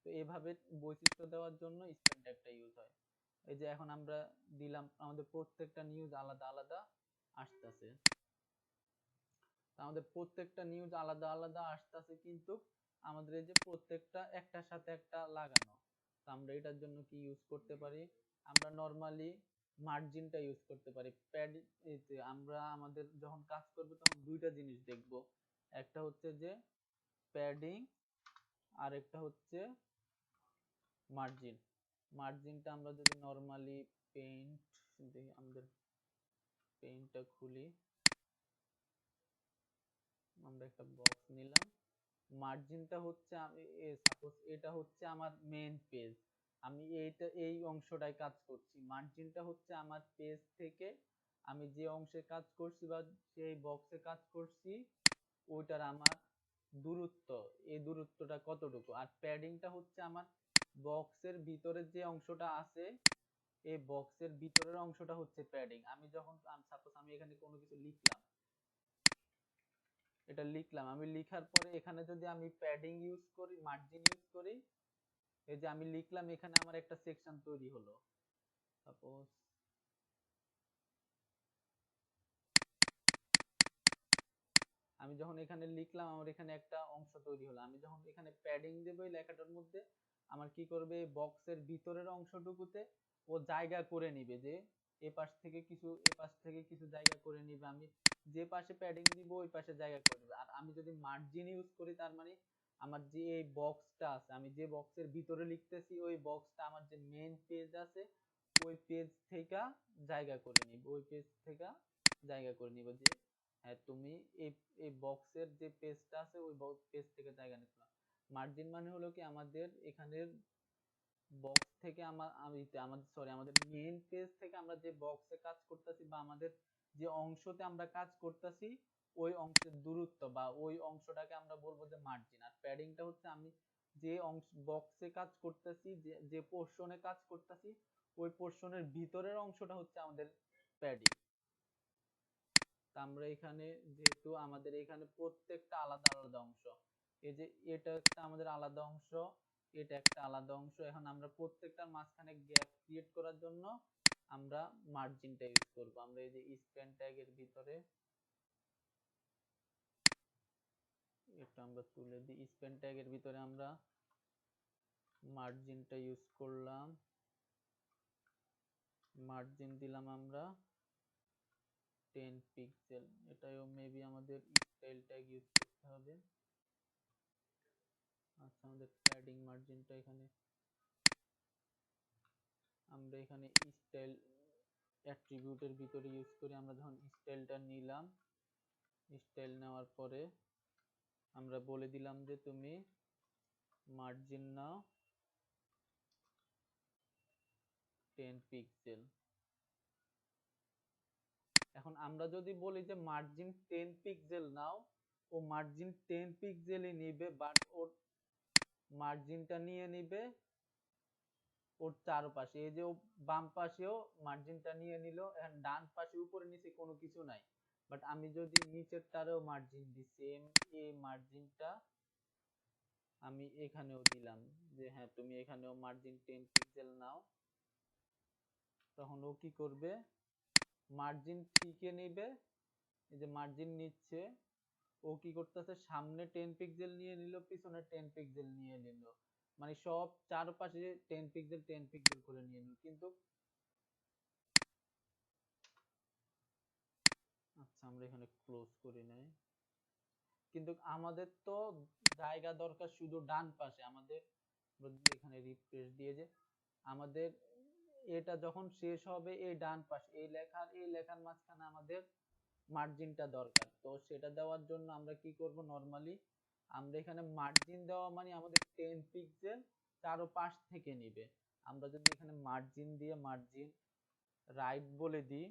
তো এভাবে বৈশিষ্ট্য দেওয়ার জন্য স্প্যান ট্যাগটা ইউজ হয়। এই যে এখন আমরা দিলাম, আমাদের প্রত্যেকটা নিউজ আলাদা আলাদা আসতেছে। আমাদের প্রত্যেকটা নিউজ আলাদা আলাদা আসতেছে, কিন্তু আমাদের এই যে প্রত্যেকটা একটার সাথে একটা লাগানো। তো আমরা এটার জন্য কি ইউজ করতে পারি? আমরা নরমালি মার্জিনটা ইউজ করতে পারি। প্যাড, আমরা আমাদের যখন কাজ করব তখন দুইটা জিনিস দেখব, একটা হচ্ছে যে প্যাডিং আর একটা হচ্ছে মার্জিন। মার্জিনটা আমরা যদি নরমালি পেইন্ট দেখি, আমাদের পেইন্টটা খুলি, আমরা একটা বক্স নিলাম। মার্জিনটা হচ্ছে আমি সাপোজ এটা হচ্ছে আমার মেইন পেজ, আমি এই অংশটায় কাজ করছি। মার্জিনটা হচ্ছে আমার পেজ থেকে আমি যে অংশে কাজ করছি বা সেই বক্সে কাজ করছি ওইটার আমার দূরত্ব, এই দূরত্বটা কতটুকু। আর প্যাডিংটা হচ্ছে আমার বক্সের ভিতরে যে অংশটা আছে, এই বক্সের ভিতরের অংশটা হচ্ছে প্যাডিং। আমি যখন সাপোজ আমি এখানে কোনো কিছু লিখলাম, এটা লিখলাম, আমি লিখার পরে এখানে যদি আমি প্যাডিং ইউজ করি, মার্জিন ইউজ করি, এই যে আমি লিখলাম এখানে আমার একটা সেকশন তৈরি হলো। সাপোজ আমি যখন এখানে লিখলাম আমার এখানে একটা অংশ তৈরি হলো, আমি যখন এখানে প্যাডিং দেবো এই লেখাটার মধ্যে, আমার কি করবে বক্সের ভিতরের অংশটুকুতে ও জায়গা করে নিবে, যে এ পাশ থেকে কিছু জায়গা করে নিবে, আমি যে পাশে প্যাডিং দিব ওই পাশে জায়গা করে দিবে। আর আমি যদি মার্জিন ইউজ করি তার মানে আমার যে এই বক্সটা আছে, আমি যে বক্সের ভিতরে লিখতেছি ওই বক্সটা আমার যে মেইন পেজ আছে ওই পেজ থেকে জায়গা করে নিব, ওই পেজ থেকে জায়গা করে নিব, যে হ্যাঁ তুমি এই এই বক্সের যে পেজটা আছে ওই পেজ থেকে জায়গা নিতে। মার্জিন মানে হলো কি আমাদের এখানের বক্স থেকে আমাদের মেইন পেজ থেকে আমরা যে বক্সে কাজ করতেছি বা আমাদের যে অংশতে আমরা কাজ করতেছি ওই অংশের দূরত্ব বা ওই অংশটাকে আমরা বলবো যে মার্জিন। আর প্যাডিংটা হচ্ছে আমি যে অংশ বক্সে কাজ করতেছি, যে পোর্শনে কাজ করতেছি ওই পোর্শনের ভিতরের অংশটা হচ্ছে আমাদের প্যাডিং। আমরা এখানে যেহেতু আমাদের এখানে প্রত্যেকটা আলাদা আলাদা অংশ, এই যে এটা একটা আমাদের আলাদা অংশ, এটা একটা আলাদা অংশ, এখন আমরা প্রত্যেকটার মাঝখানে গ্যাপ ক্রিয়েট করার জন্য আমরা মার্জিনটা ইউজ করব। আমরা এই যে স্প্যান ট্যাগের ভিতরে এটা আমরা তুলে দিই, স্প্যান ট্যাগের ভিতরে আমরা মার্জিনটা ইউজ করলাম, মার্জিন দিলাম আমরা 10 পিক্সেল, এটাও মেবি আমাদের স্টাইল ট্যাগ ইউজ করতে হবে। আচ্ছা আমাদের প্যাডিং মার্জিনটা এখানে আমরা এখানে স্টাইল অ্যাট্রিবিউটের ভিতরে ইউজ করি, আমরা যখন স্টাইলটা নিলাম, স্টাইল নেওয়ার পরে আমরা বলে দিলাম যে তুমি মার্জিন নাও 10 পিক্সেল। এখন আমরা যদি বলি যে মার্জিন 10 পিক্সেল নাও, ও মার্জিন 10 পিক্সেলই নিবে, বাট ওর মার্জিনটা নিয়ে নিবে ওর চারপাশে, এই যে বাম পাশেও মার্জিনটা নিয়ে নিল, এখন ডান পাশে উপরে নিচে কোনো কিছু নাই, বাট আমি যদি নিচের টারেও মার্জিন দিই সেম এই মার্জিনটা আমি এখানেও দিলাম, যে হ্যাঁ তুমি এখানেও মার্জিন 10 পিক্সেল নাও, তখন ও কি করবে মার্জিন ঠিকই নেবে, এই যে মার্জিন নিচ্ছে, ও কি করতেছে সামনে 10 পিক্সেল নিয়ে নিল পিছনে 10 পিক্সেল নিয়ে নিল, মানে সব চারপাশে 10 পিক্সেল 10 পিক্সেল করে নিয়ে নিল। কিন্তু আচ্ছা আমরা এখানে ক্লোজ করি নাই, কিন্তু আমাদের তো জায়গা দরকার শুধু ডান পাশে, আমাদের এখানে রিফ্রেশ দিয়ে যে আমাদের এটা যখন শেষ হবে এই ডান পাশে এই লেখার মাঝখানে আমাদের মার্জিনটা দরকার, তো সেটা দেওয়ার জন্য আমরা কি করব নরমালি আমরা এখানে মার্জিন দেওয়া মানে আমাদের 10 পিক্সেল চারো পাশ থেকে নিবে, আমরা যদি এখানে মার্জিন দিয়ে মার্জিন রাইট বলে দিই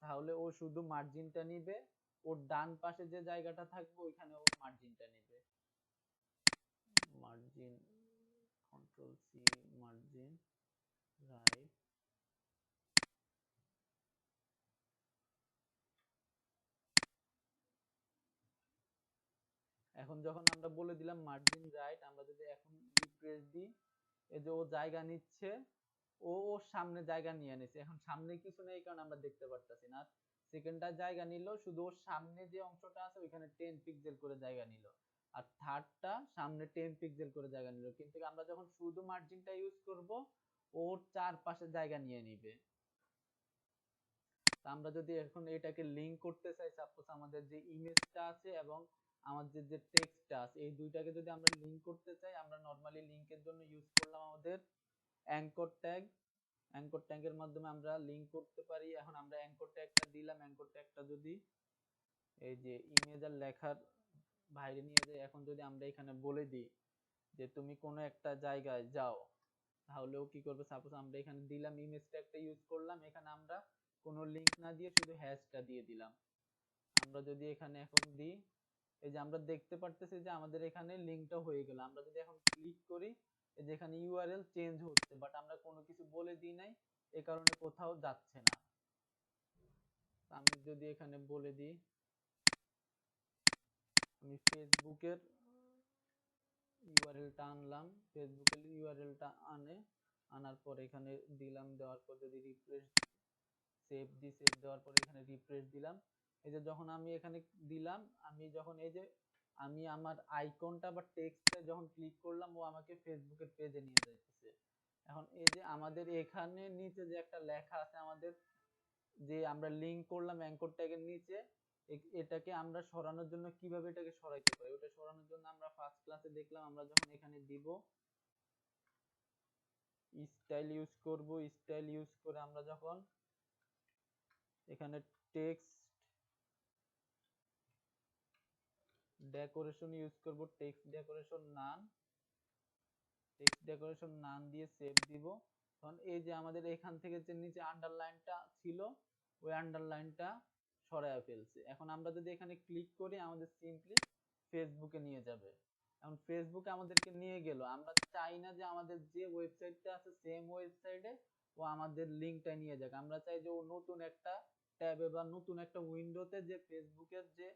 তাহলে ও শুধু মার্জিনটা নিবে, ওর ডান পাশে যে জায়গাটা থাকবে ওইখানে ও মার্জিনটা নেবে, margin control C margin right. এখন যখন আমরা বলে দিলাম মার্জিন রাইট, আমরা যদি এখন রিফ্রেশ দিই এই যে ও জায়গা নিচ্ছে, ও ওর সামনে জায়গা নিয়ে নিছে, এখন সামনে কিছু নেই কারণ আমরা দেখতে পারতাছি না, সেকেন্ডটা জায়গা নিল শুধু ওর সামনে যে অংশটা আছে ওইখানে 10 পিক্সেল করে জায়গা নিল, আর থার্ডটা সামনে 10 পিক্সেল করে জায়গা নিল, কিন্তু আমরা যখন শুধু মার্জিনটা ইউজ করব ওর চারপাশে জায়গা নিয়ে নিবে। তা আমরা যদি এখন এটাকে লিংক করতে চাই, সাপোজ আমাদের যে ইমেজটা আছে এবং আমাদের যে টেক্সটটা আছে এই দুইটাকে যদি আমরা লিংক করতে চাই, আমরা নরমালি লিংকের জন্য ইউজ করলাম আমাদের অ্যাঙ্কর ট্যাগ, অ্যাঙ্কর ট্যাগের মাধ্যমে আমরা লিংক করতে পারি। এখন আমরা অ্যাঙ্কর ট্যাগটা দিলাম, অ্যাঙ্কর ট্যাগটা যদি এই যে ইমেজ আর লেখার বাইরে নিয়ে যাই, এখন যদি আমরা এখানে বলে দিই যে তুমি কোনো একটা জায়গায় যাও, তাহলেও কি করবে, সাপোজ আমরা এখানে দিলাম ইমেজ ট্যাগটা ইউজ করলাম, এখানে আমরা কোনো লিংক না দিয়ে শুধু হ্যাশটা দিয়ে দিলাম, আমরা যদি এখানে এখন দিই এই যে আমরা দেখতে পারতেছি যে আমাদের এখানে লিংকটা হয়ে গেল, আমরা যদি এখন ক্লিক করি এই যে এখানে ইউআরএল চেঞ্জ হচ্ছে, বাট আমরা কোনো কিছু বলে দিই নাই এই কারণে কোথাও যাচ্ছে না। আমি যদি এখানে বলে দিই আমি ফেসবুকের ইউআরএলটা আনলাম, ফেসবুকের ইউআরএলটা আনার পর এখানে দিলাম, দেওয়ার পর যদি রিফ্রেশ সেভ দেওয়ার পর এখানে রিফ্রেশ দিলাম, এই যে যখন আমি এখানে দিলাম, আমি যখন এই যে আমি আমার আইকনটা বা টেক্সটে যখন ক্লিক করলাম, ও আমাকে ফেসবুকের পেজে নিয়ে যাইতেছে। এখন এই যে আমাদের এখানে নিচে যে একটা লেখা আছে আমাদের, যে আমরা লিংক করলাম অ্যাঙ্কর ট্যাগের নিচে, এটাকে আমরা সরানোর জন্য কিভাবে এটাকে সরাইতে পারি, ওটা সরানোর জন্য আমরা ফার্স্ট ক্লাসে দেখলাম, আমরা যখন এখানে দিব স্টাইল ইউজ করব, স্টাইল ইউজ করে আমরা যখন এখানে টেক্সট ডেকোরেশন ইউজ করব, টেক্সট ডেকোরেশন নাম, টেক্সট ডেকোরেশন নাম দিয়ে সেভ দিব। তখন এই যে আমাদের এখান থেকে যে নিচে আন্ডারলাইনটা ছিল, ওই আন্ডারলাইনটা সরাইয়া ফেলছে। এখন আমরা যদি এখানে ক্লিক করি, আমাদের সিম্পলি ফেসবুকে নিয়ে যাবে। এখন ফেসবুকে আমাদেরকে নিয়ে গেল, আমরা চাই না যে আমাদের যে ওয়েবসাইটটা আছে সেম ওয়েবসাইটে ও আমাদের লিঙ্কটা নিয়ে যাক, আমরা চাই যে ও নতুন একটা ট্যাবে বা নতুন একটা উইন্ডোতে যে ফেসবুকের যে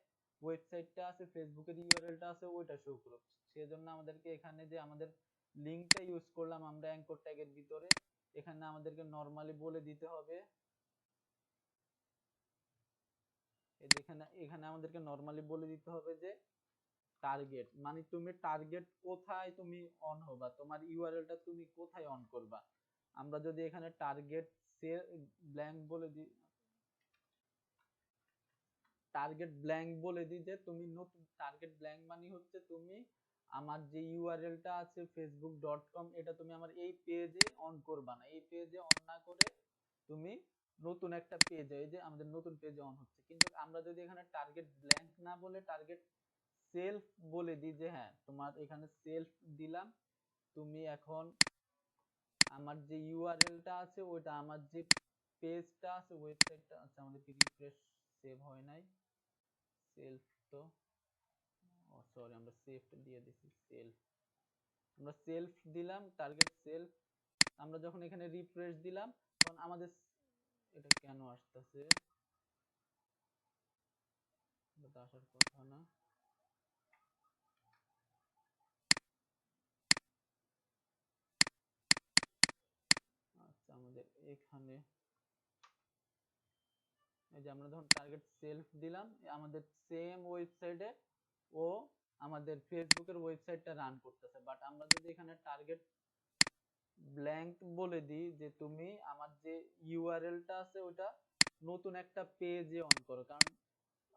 ওয়েবসাইটটা আছে, ফেসবুকের ইউআরএলটা আছে, ওইটা শো করুক। সেজন্য আমাদেরকে এখানে যে আমাদের লিঙ্কটা ইউজ করলাম আমরা অ্যাঙ্কর ট্যাগের ভিতরে, এখানে আমাদেরকে নরমালি বলে দিতে হবে, এই যে এখানে এখানে আমাদেরকে নরমালি বলে দিতে হবে যে টার্গেট, মানে তুমি টার্গেট কোথায় তুমি অন হবা, তোমার ইউআরএলটা তুমি কোথায় অন করবা। আমরা যদি এখানে টার্গেট ব্ল্যাঙ্ক বলে দিই, টার্গেট ব্ল্যাঙ্ক বলে দিই যে তুমি নতুন টার্গেট ব্ল্যাঙ্ক মানে হচ্ছে তুমি আমার যে ইউআরএলটা আছে facebook.com, এটা তুমি আমার এই পেজে অন করবা না, এই পেজে অন না করে তুমি নতুন একটা পেজে, এই যে আমাদের নতুন পেজে অন হচ্ছে। কিন্তু আমরা যদি এখানে টার্গেট ব্ল্যাঙ্ক না বলে টার্গেট সেলফ বলে দিই যে হ্যাঁ তোমার এখানে সেলফ দিলাম, তুমি এখন আমার যে ইউআরএলটা আছে ওইটা, আমার যে পেজটা আছে ওয়েবসাইটটা, আচ্ছা আমাদের রিফ্রেশ সেভ হয় নাই, সেলফ তো, ও সরি আমরা সেফটা দিয়ে দিছি, সেলফ, আমরা সেলফ দিলাম টার্গেট সেলফ। আমরা যখন এখানে রিফ্রেশ দিলাম তখন আমাদের, এটা কেন আসতেছে, এটা আসার কথা না। আচ্ছা আমাদের এখানে এই যে আমরা যখন টার্গেট সেলফ দিলাম, আমাদের সেম ওয়েবসাইটে ও আমাদের ফেসবুকের ওয়েবসাইটটা রান করতেছে। বাট আমরা যদি এখানে টার্গেট ব্ল্যাঙ্ক বলে দিই যে তুমি আমার যে ইউআরএলটা আছে ওটা নতুন একটা পেজে অন করো, কারণ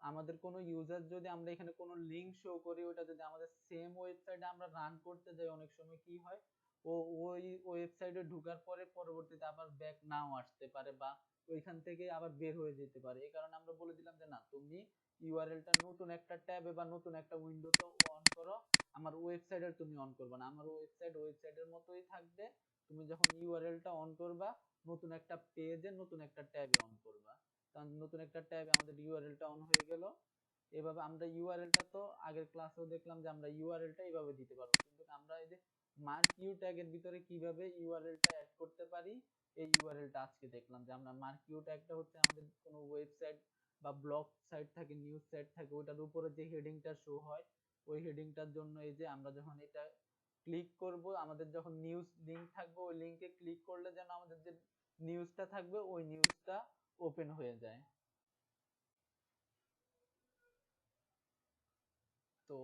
আমাদের কোনো ইউজার যদি আমরা এখানে কোনো লিংক শো করি, ওটা যদি আমাদের সেম ওয়েবসাইটে আমরা রান করতে যাই, অনেক সময় কি হয় ও ওই ওয়েবসাইটে ঢোকার পরে পরবর্তীতে আবার ব্যাক নাও আসতে পারে বা ওইখান থেকে আবার বের হয়ে যেতে পারে। এই কারণে আমরা বলে দিলাম যে না, তুমি ইউআরএলটা নতুন একটা ট্যাবে বা নতুন একটা উইন্ডোতে অন করো, আমার ওয়েবসাইটে তুমি অন করবে না, আমার ওয়েবসাইটের মতোই থাকবে। তুমি যখন ইউআরএলটা অন করবা, নতুন একটা পেজে নতুন একটা ট্যাবে অন করবা, কারণ নতুন একটা ট্যাবে আমাদের ইউআরএলটা অন হয়ে গেল। এভাবে আমরা ইউআরএলটা তো আগের ক্লাসেও দেখলাম যে আমরা ইউআরএলটা এইভাবে দিতে পারবো, কিন্তু আমরা এই যে মার্ক ইউ ট্যাগের ভিতরে কিভাবে ইউআরএলটা অ্যাড করতে পারি, এই ইউআরএলটা আজকে দেখলাম যে আমরা মার্ক ইউ ট্যাগটা হচ্ছে আমাদের কোনো ওয়েবসাইট বা ব্লগ সাইট থাকে, নিউজ সাইট থাকে, ওইটার উপরে যে হেডিংটা শো হয়, ওই হেডিংটার জন্য এই যে আমরা যখন এটা ক্লিক করব, আমাদের যখন নিউজ লিংক থাকবে, ওই লিংকে ক্লিক করলে যেন আমাদের যে নিউজটা থাকবে ওই নিউজটা ওপেন হয়ে যায়। তো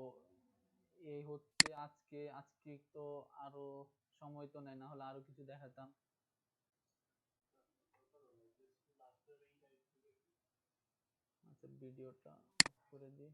এই হচ্ছে আজকে, আজকে তো আরো সময় তো নেই, না হলে আরো কিছু দেখাতাম। আচ্ছা ভিডিওটা অফ করে দিই।